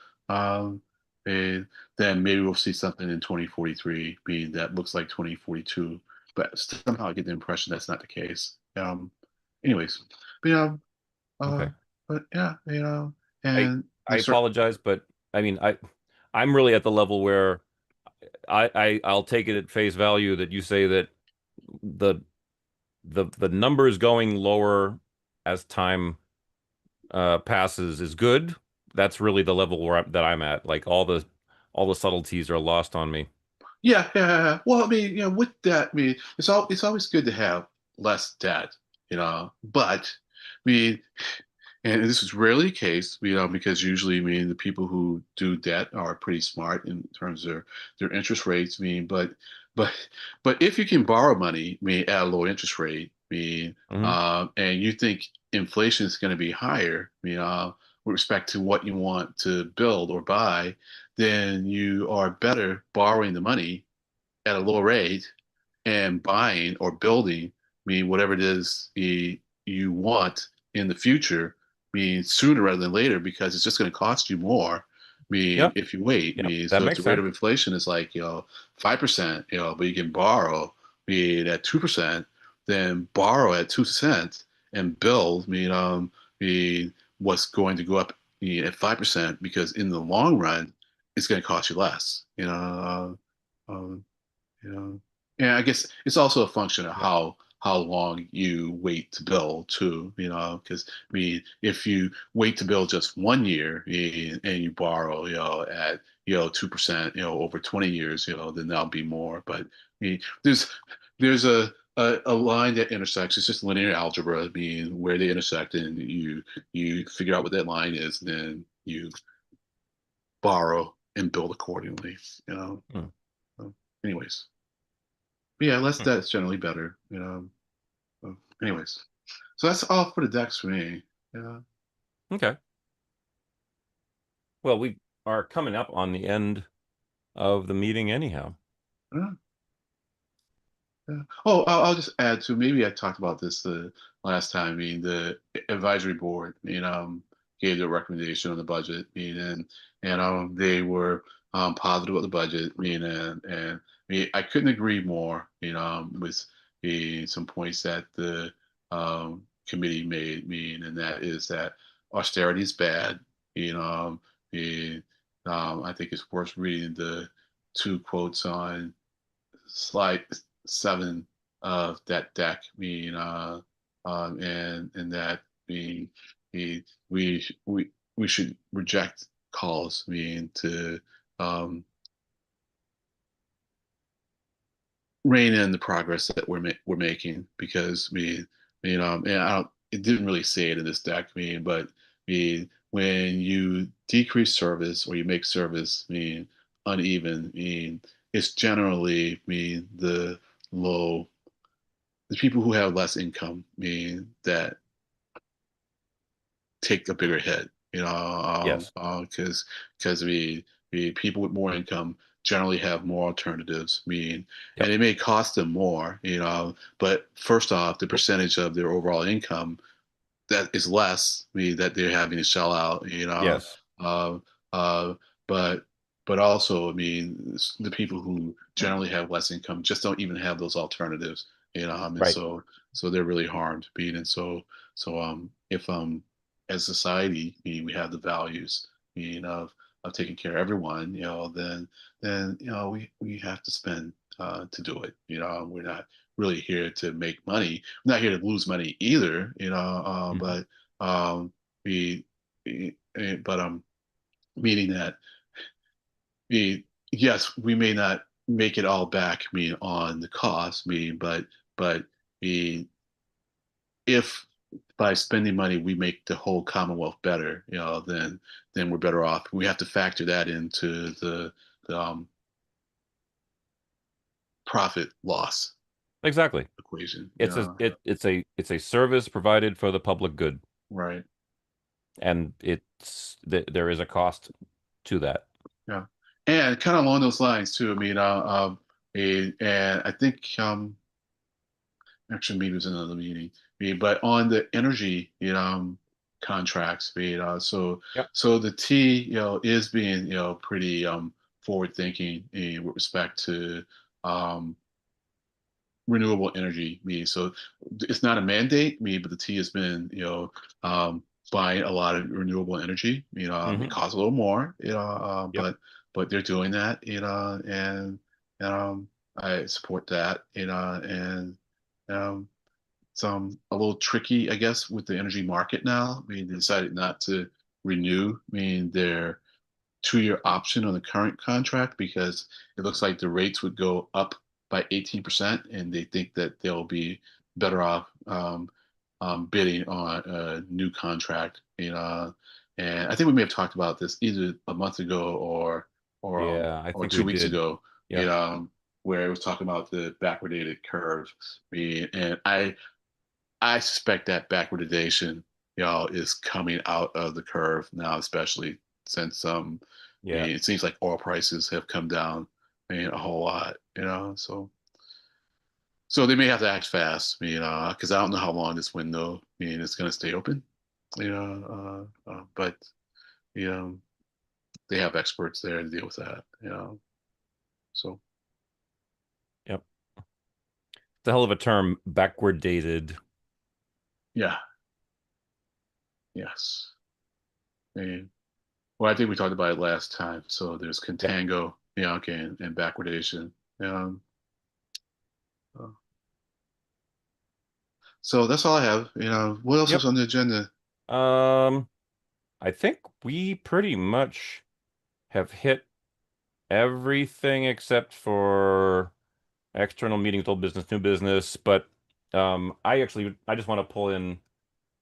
C: then maybe we'll see something in 2043, that looks like 2042. But somehow I get the impression that's not the case. Anyways, but
A: Okay.
C: but yeah,
A: I
C: and
A: I
C: there's certain,
A: apologize, but I mean I'm really at the level where I'll take it at face value that you say that the the numbers going lower as time passes is good. That's really the level that I'm at. Like all the subtleties are lost on me.
C: yeah. Well, I mean, with that, it's always good to have less debt, but I mean, and this is rarely the case, because usually, the people who do debt are pretty smart in terms of their interest rates. But but if you can borrow money, at a low interest rate,
A: Hmm.
C: and you think inflation is going to be higher, with respect to what you want to build or buy, then you are better borrowing the money at a lower rate and buying or building, whatever it is you want in the future, sooner rather than later, because it's just going to cost you more.
A: Yep.
C: If you wait,
A: Yep. That
C: so if
A: makes
C: the rate
A: sense.
C: of inflation is like 5%, but you can borrow at 2%, then borrow at 2% and build. What's going to go up at 5%, because in the long run, it's going to cost you less. Um, you know, and I guess it's also a function of
A: Yep.
C: how long you wait to build too. Because if you wait to build just 1 year, and you borrow, at 2%, over 20 years, then that'll be more. But there's a line that intersects. It's just linear algebra, where they intersect, and you figure out what that line is, and then you borrow and build accordingly.
A: Hmm.
C: So anyways. But yeah, less
A: Hmm.
C: debt is generally better. So anyways, so that's all for the decks for me. Yeah.
A: Okay. Well, we are coming up on the end of the meeting anyhow.
C: Yeah. Yeah. Oh, I'll just add to, maybe I talked about this the last time. The advisory board, gave their recommendation on the budget, and they were positive about the budget. And I couldn't agree more. With some points that the committee made. And that is that austerity is bad. And I think it's worth reading the two quotes on slide 7 of that deck, and that we we should reject calls, to um, rein in the progress that we're making, because and I don't, it didn't really say it in this deck, but when you decrease service or you make service uneven, it's generally low the people who have less income that take a bigger hit,
A: Yes.
C: because we people with more income generally have more alternatives. And
A: Yep.
C: it may cost them more, but first off, the percentage of their overall income that is less, that they're having to shell out,
A: Yes.
C: uh, uh, but also, the people who generally have less income just don't even have those alternatives, and
A: Right.
C: so they're really harmed. And if as society, we have the values, of taking care of everyone, then we have to spend to do it. We're not really here to make money. We're not here to lose money either,
A: Mhm.
C: but we, but meaning that yes, we may not make it all back, on the cost, but we, if by spending money we make the whole Commonwealth better, then we're better off. We have to factor that into the profit loss
A: Exactly.
C: equation.
A: It's a service provided for the public good,
C: Right.
A: and there is a cost to that.
C: Yeah. And kind of along those lines too. And I think actually maybe it was another meeting, but on the energy, contracts,
A: Yep.
C: so the T, is being, pretty forward thinking, with respect to um, renewable energy. So it's not a mandate, but the T has been, buying a lot of renewable energy. It
A: Hmm.
C: costs a little more,
A: Yep.
C: but they're doing that, and I support that, and um, it's a little tricky, I guess, with the energy market now. They decided not to renew, their 2-year option on the current contract, because it looks like the rates would go up by 18%, and they think that they'll be better off bidding on a new contract. And I think we may have talked about this either a month ago
A: Yeah, I
C: or
A: think we
C: 2 weeks
A: did.
C: ago,
A: Yep.
C: where it was talking about the backwardated curve. And I suspect that backwardation, is coming out of the curve now, especially since
A: Yeah.
C: it seems like oil prices have come down, a whole lot, so they may have to act fast, because I don't know how long this window, is going to stay open, but you know, they have experts there to deal with that, so
A: Yep. It's a hell of a term, backward dated.
C: yeah, yes. And, well, I think we talked about it last time. So there's
A: Yep.
C: contango, okay, and backwardation. Um, uh, so that's all I have. What else was
A: Yep.
C: on the agenda?
A: Um, I think we pretty much have hit everything except for external meetings, old business, new business. But I just want to pull in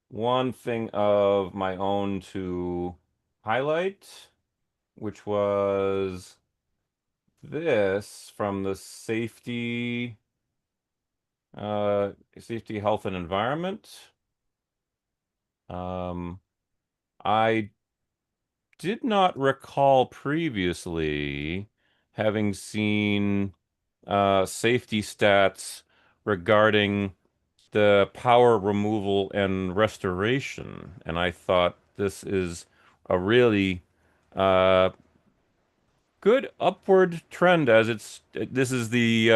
A: one thing of my own to highlight, which was this from the safety, health, and environment. Um, I did not recall previously having seen safety stats regarding the power removal and restoration, and I thought this is a really uh, good upward trend as this is the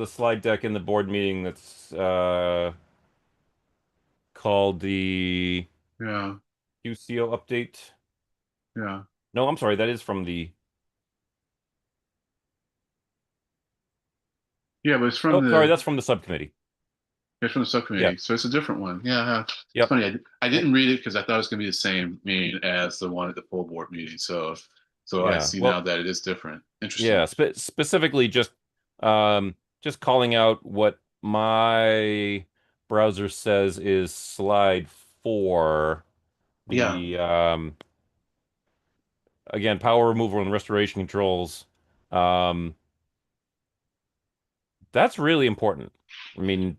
A: slide deck in the board meeting that's called the
C: Yeah,
A: QCO update.
C: yeah,
A: No, I'm sorry, that is from the
C: yeah. But it's from
A: oh, sorry,
C: the
A: that's from the subcommittee.
C: It's from the
A: Yeah.
C: subcommittee, so it's a different one. Yeah, it's
A: Yep.
C: funny. I didn't read it because I thought it was going to be the same meeting as the one at the full board meeting. So I
A: Yeah.
C: see now
A: Well,
C: that it is different.
A: yeah,
C: Interesting.
A: specifically just calling out what my browser says is slide 4,
C: Yeah,
A: the again, power removal and restoration controls. Um, that's really important. I mean,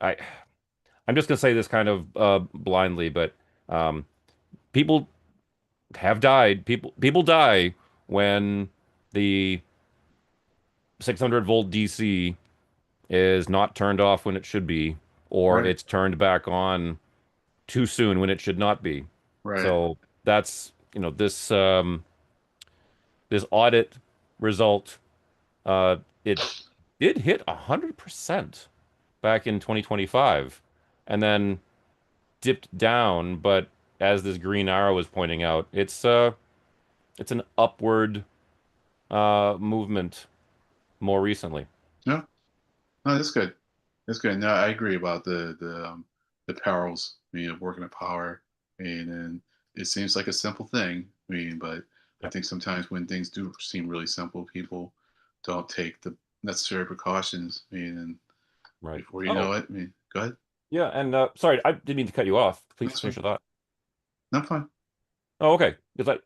A: I I'm just gonna say this kind of blindly, but um, people have died. People die when the 600 volt DC is not turned off when it should be, or
C: right,
A: it's turned back on too soon when it should not be.
C: right.
A: So that's, this audit result, it did hit 100% back in 2025 and then dipped down, but as this green arrow is pointing out, it's an upward movement more recently.
C: No, no, that's good. That's good. No, I agree about the perils. I mean, of working at power. I mean, and it seems like a simple thing. I mean, but I
A: Yeah,
C: think sometimes when things do seem really simple, people don't take the necessary precautions. I mean, and
A: right.
C: before you
A: Oh,
C: know it, I mean, go ahead.
A: yeah, and sorry, I didn't mean to cut you off. Please
C: That's
A: finish
C: fine.
A: your thought.
C: Not fine.
A: Oh, okay. Because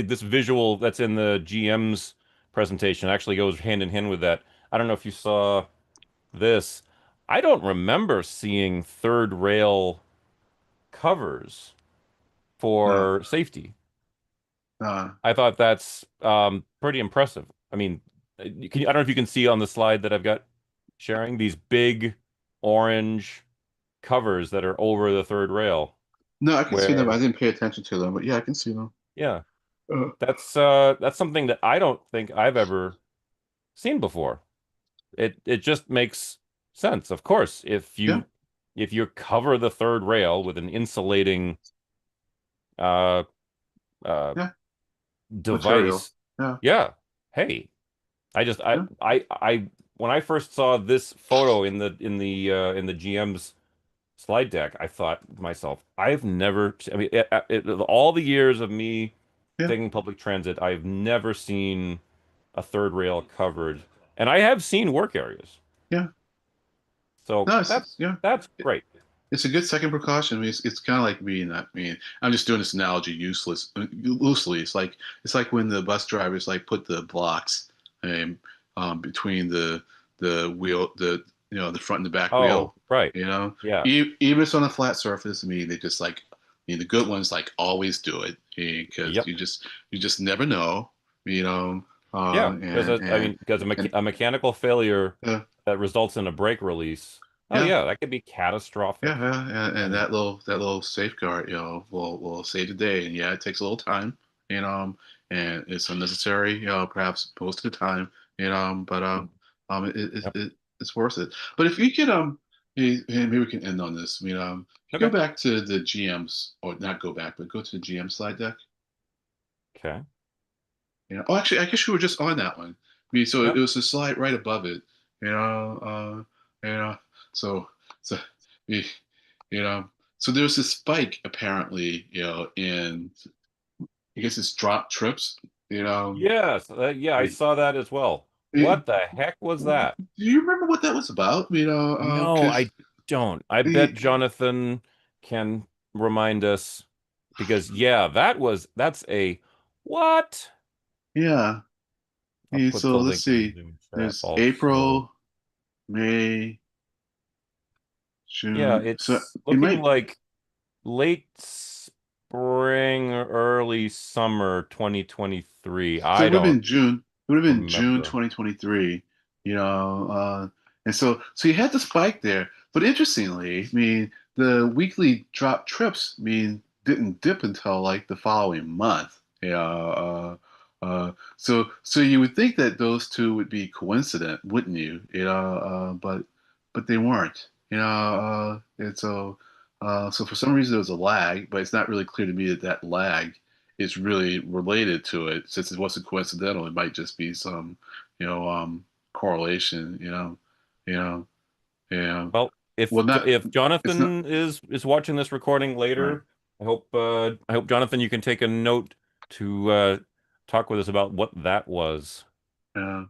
A: this visual that's in the GM's presentation actually goes hand in hand with that. I don't know if you saw this. I don't remember seeing third rail covers
C: No,
A: for safety.
C: no,
A: I thought that's pretty impressive. I mean, I don't know if you can see on the slide that I've got sharing these big orange covers that are over the third rail
C: no. I can see them. I
A: where,
C: didn't pay attention to them, but yeah, I can see them.
A: yeah,
C: Uh,
A: that's something that I don't think I've ever seen before. It just makes sense. Of course,
C: yeah,
A: if you cover the third rail with an insulating uh uh
C: yeah. Material.
A: device,
C: Yeah,
A: yeah. Hey, I just
C: yeah,
A: I when I first saw this photo in the GM's slide deck, I thought to myself, I've never, I mean, all the years of me
C: yeah,
A: taking public transit, I've never seen a third rail covered, and I have seen work areas.
C: yeah.
A: So
C: No, yeah.
A: that's great.
C: It's a good second precaution. I mean, it's kind of like being that. I mean, I'm just doing this analogy loosely. It's like when the bus drivers like put the blocks um, between the wheel, the front and the back
A: Oh,
C: wheel.
A: right.
C: You know,
A: Yeah.
C: even if it's on a flat surface. I mean, they just like, the good ones like always do it because
A: Yep.
C: you just never know. You know,
A: Yeah. I
C: and
A: mean, because
C: and
A: a mechanical failure
C: uh,
A: that results in a brake release. Oh
C: yeah.
A: yeah, that could be
C: Yeah,
A: catastrophic.
C: yeah, and
A: And
C: that little safeguard, will save the day. And yeah, it takes a little time, and it's unnecessary, perhaps most of the time, but
A: yep.
C: it's worth it. But if you could, maybe we can end on this. I mean, if you
A: Okay.
C: go back to the GMs, or not go back, but go to the GM slide deck.
A: Okay.
C: Oh, actually, I guess you were just on that one. I mean, so it
A: Yep.
C: was a slide right above it, you know, you know, so, so, you you know, so there's this spike apparently, in, I guess it's drop trips, you know.
A: Yes. Yeah, I
C: Like,
A: saw that as well.
C: do
A: What the heck was that?
C: you remember what that was about?
A: No,
C: Because,
A: I don't. I bet Jonathan can remind us because yeah, that's a what?
C: yeah,
A: I'll put
C: so
A: the
C: let's
A: link in the
C: see.
A: Zoom chat
C: There's
A: also.
C: April, May,
A: Yeah,
C: June. So
A: it's
C: it
A: looking
C: might.
A: like late spring, early summer 2023.
C: So
A: I
C: it would have
A: don't
C: been June. It would have been June
A: remember.
C: 2023. And so you had the spike there. But interestingly, I mean, the weekly drop trips, didn't dip until like the following month. So you would think that those two would be coincident, wouldn't you? But they weren't. So for some reason there was a lag, but it's not really clear to me that that lag is really related to it. Since it wasn't coincidental, it might just be some, correlation. You know. Yeah.
A: Well,
C: Well, not
A: if
C: it's not
A: Jonathan is watching this recording
C: right.
A: later, I hope Jonathan you can take a note to talk with us about what that was.
C: Yeah.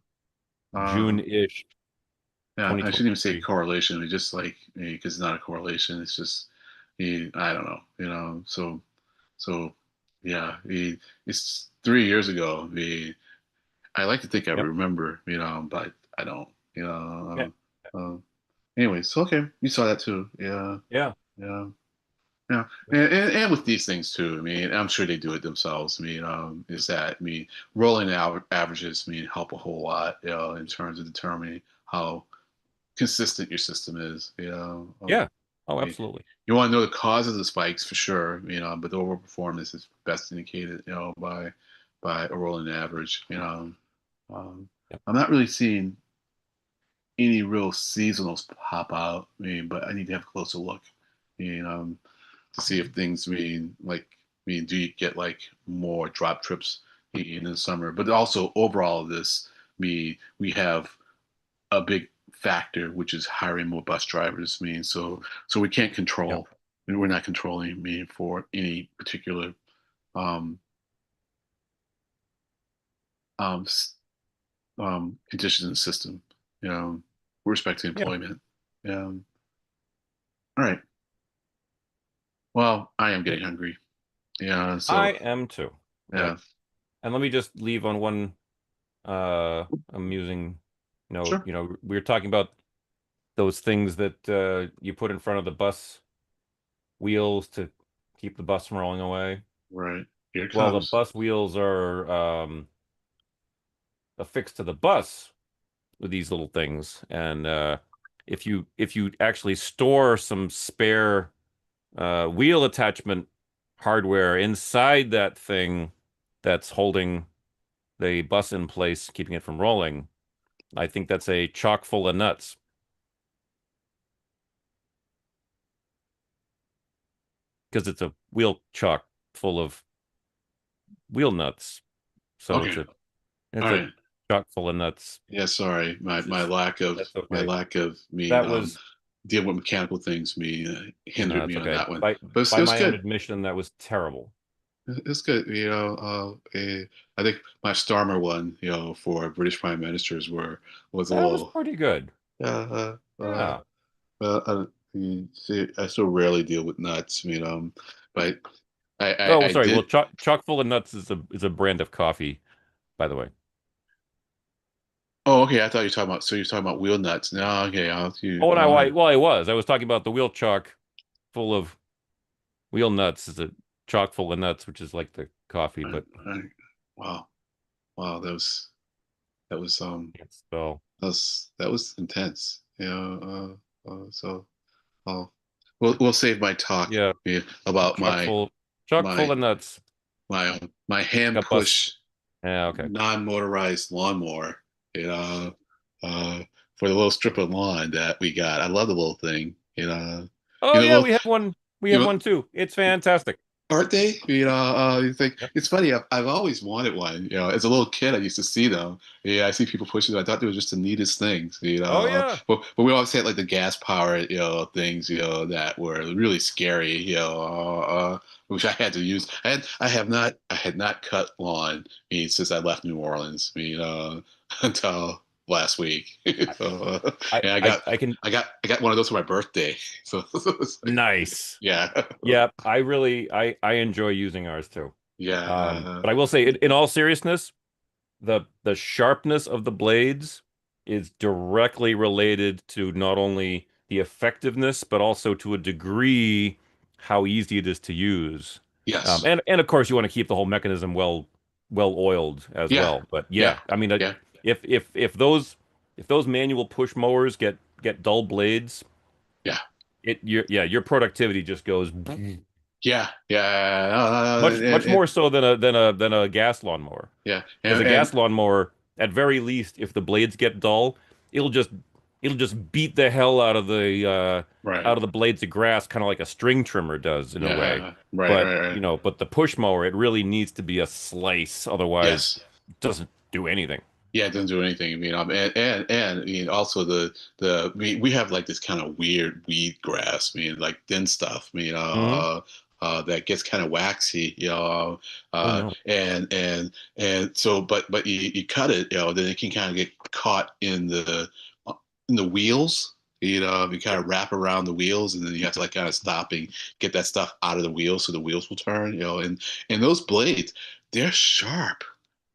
C: Um,
A: June-ish,
C: yeah. I shouldn't even say
A: 2023.
C: correlation. It's just like because it's not a correlation. It's just I don't know. So yeah. It's 3 years ago. I like to think I
A: Yep.
C: remember. But I don't.
A: Yeah.
C: Anyway, so okay, you saw that too. Yeah.
A: Yeah.
C: Yeah. Yeah, and with these things too. I mean, I'm sure they do it themselves. I mean, is that rolling averages help a whole lot, in terms of determining how consistent your system is.
A: Yeah. Oh,
C: You,
A: absolutely.
C: you want to know the cause of the spikes for sure. But the overall performance is best indicated, by a rolling average.
A: Yep.
C: I'm not really seeing any real seasonals pop out. But I need to have a closer look. To see if things do you get like more drop trips in the summer, but also overall this we have a big factor, which is hiring more bus drivers. So we can't
A: Yep.
C: control, we're not controlling for any particular um, um, conditions in the system. We're respecting
A: Yeah.
C: employment. Um, all right. Well, I am
A: Yeah.
C: getting hungry. Yeah.
A: I
C: So
A: am too.
C: yeah.
A: Yep. And let me just leave on one amusing note.
C: Sure.
A: We were talking about those things that you put in front of the bus wheels to keep the bus from rolling away.
C: Right. Here it
A: Well, the
C: comes.
A: bus wheels are affixed to the bus with these little things, and if you actually store some spare wheel attachment hardware inside that thing that's holding the bus in place, keeping it from rolling, I think that's a chock full of nuts because it's a wheel chock full of wheel nuts. So
C: Okay.
A: it's
C: All
A: a
C: right.
A: chock full of nuts.
C: Yeah, sorry. My
A: It's-
C: lack of
A: That's
C: my
A: okay.
C: lack of
A: That was
C: dealing with mechanical things
A: No,
C: hindered
A: it's
C: me on
A: okay.
C: that one. But it
A: By
C: was
A: my own
C: good.
A: admission, that was terrible.
C: It's good. I think my Starmer one, for British prime ministers was a
A: That was
C: little.
A: pretty good.
C: Uh,
A: Yeah.
C: well, you see, I still rarely deal with nuts, but
A: Oh,
C: I
A: sorry. Well,
C: did.
A: chock full of nuts is a brand of coffee, by the way.
C: Oh, okay. I thought you were talking about. So you're talking about wheel nuts. No, okay.
A: Oh, and I was. I was talking about the wheel chock full of wheel nuts is a chock full of nuts, which is like the coffee,
C: I,
A: but
C: I, wow, wow. That was
A: can't spell.
C: that was intense. So I'll we'll save my talk,
A: Yeah,
C: about
A: chock full, chock full
C: my
A: of nuts.
C: my hand
A: Got bus.
C: push
A: Yeah, okay.
C: non-motorized lawnmower. You know, for the little strip of lawn that we got. I love the little thing.
A: Oh
C: You know,
A: yeah,
C: little,
A: we have one. We
C: you
A: have
C: know,
A: one too. It's fantastic.
C: aren't they? You think
A: Yep.
C: it's funny. I've always wanted one. As a little kid, I used to see them. Yeah, I see people pushing them. I thought they were just the neatest things.
A: Oh yeah.
C: But we always had like the gas powered, things, that were really scary. Which I had to use. I had not cut lawn. Since I left New Orleans. Until last week. So, and
A: I can.
C: I got one of those for my birthday. So, it's like,
A: Nice.
C: yeah.
A: Yeah, I enjoy using ours too.
C: Yeah.
A: But I will say, in all seriousness, the sharpness of the blades is directly related to not only the effectiveness, but also to a degree how easy it is to use.
C: Yes.
A: And of course, you want to keep the whole mechanism well oiled as
C: Yeah.
A: well. But
C: Yeah.
A: yeah, I mean,
C: Yeah.
A: if those manual push mowers get dull blades,
C: Yeah.
A: your productivity just goes
C: Yeah. Yeah.
A: much
C: And
A: more so than a gas lawnmower.
C: yeah.
A: Because a gas lawnmower, at very least, if the blades get dull, it'll just it'll just beat the hell
C: Right.
A: out of the blades of grass, kind of like a string trimmer does in a way.
C: Yeah. Right.
A: But
C: Right. Right.
A: but the push mower, it really needs to be a slice, otherwise
C: Yes.
A: it doesn't do anything.
C: Yeah, it doesn't do anything. I mean, and I mean, also we have like this kind of weird weed grass. I mean, like thin stuff. I mean,
A: Hmm.
C: that gets kind of waxy.
A: Oh no.
C: And so, but you cut it. Then it can kind of get caught in the wheels. You kind of wrap around the wheels, and then you have to like kind of stop and get that stuff out of the wheels so the wheels will turn. And those blades, they're sharp.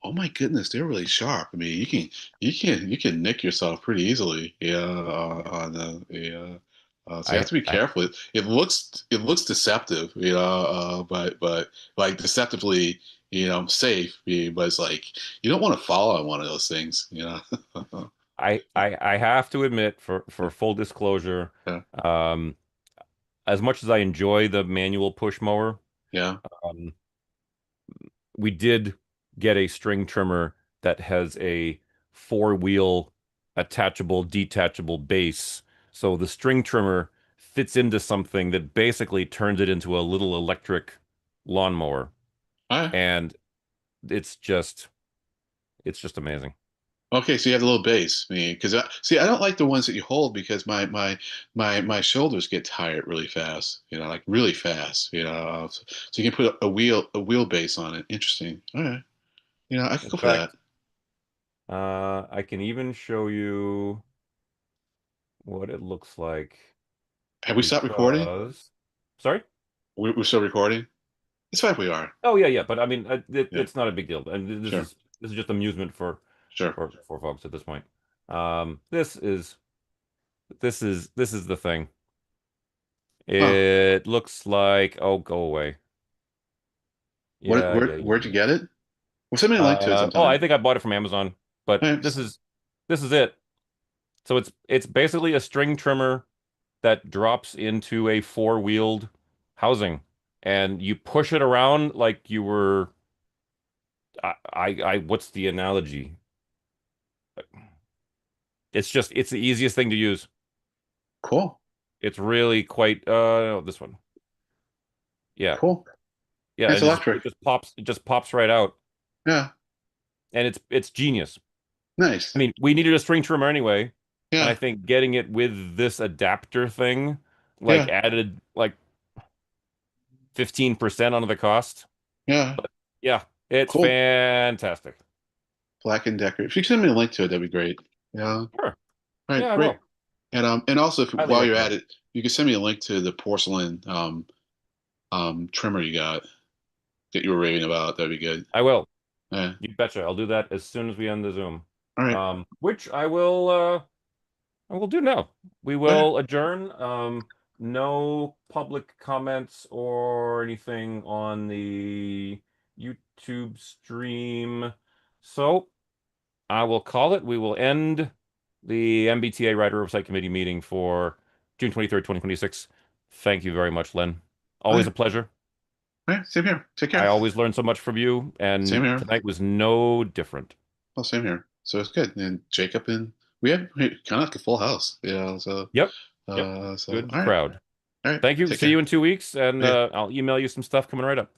C: Oh my goodness, they're really sharp. I mean, you can nick yourself pretty easily. Yeah, on the yeah. So you have to be
A: I
C: careful. It looks deceptive, but like deceptively, safe. But it's like you don't want to fall on one of those things.
A: I have to admit, for full disclosure,
C: Yeah,
A: um, as much as I enjoy the manual push mower,
C: yeah.
A: um, we did get a string trimmer that has a four-wheel attachable, detachable base. So the string trimmer fits into something that basically turns it into a little electric lawnmower.
C: All right.
A: And it's just it's just amazing.
C: Okay, so you have a little base, me, because see, I don't like the ones that you hold because my shoulders get tired really fast, like really fast, so you can put a wheel base on it. Interesting. All right, I could
A: In
C: go for that.
A: fact, I can even show you what it looks like
C: Have we stopped recording?
A: because, sorry?
C: We're still recording. It's fine if we are.
A: Oh yeah, yeah, but I mean,
C: Yeah,
A: it's not a big deal. And
C: sure,
A: this is just amusement
C: sure.
A: for folks at this point. This is the thing.
C: Huh?
A: It looks like, oh, go away.
C: What?
A: Yeah,
C: Where?
A: yeah, yeah,
C: Where'd you
A: yeah.
C: get it? Well, send me a link to it
A: Oh, I
C: sometime.
A: think I bought it from Amazon, but this
C: Thanks.
A: is it. So it's basically a string trimmer that drops into a four-wheeled housing, and you push it around like you were. What's the analogy? It's the easiest thing to use.
C: Cool,
A: It's really quite this one. Yeah.
C: cool.
A: Yeah,
C: It's
A: and
C: electric.
A: it just pops right out.
C: Yeah,
A: And it's genius. I
C: nice.
A: mean, we needed a string trimmer anyway, and I
C: Yeah,
A: think getting it with this adapter thing like
C: yeah,
A: added like 15% onto the cost.
C: yeah.
A: Yeah, it's
C: Cool.
A: fantastic.
C: Black and Decker. If you could send me a link to it, that'd be great. Yeah. All
A: Sure.
C: right,
A: Yeah, I
C: great.
A: will.
C: And also,
A: Highly
C: while you're at
A: recommend.
C: it, you can send me a link to the porcelain trimmer you got that you were raving about. That'd be good.
A: I will.
C: Yeah.
A: You betcha. I'll do that as soon as we end the Zoom.
C: All right.
A: Which I will do now. We
C: All right.
A: will adjourn. No public comments or anything on the YouTube stream. So I will call it. We will end the MBTA Rider Oversight Committee meeting for June 23rd, 2026. Thank you very much, Len.
C: All
A: Always
C: right.
A: a pleasure.
C: All right. Same here. Take
A: I
C: care.
A: always learn so much from you,
C: Same
A: and
C: here.
A: tonight was no different.
C: Well, same here. So it's good. And Jacob and we had kind of like a full house. So
A: Yep. Yep.
C: so
A: Good
C: all right.
A: crowd.
C: All right.
A: Thank you.
C: Take
A: See you
C: care.
A: in 2 weeks, and
C: Yeah.
A: I'll email you some stuff coming right up.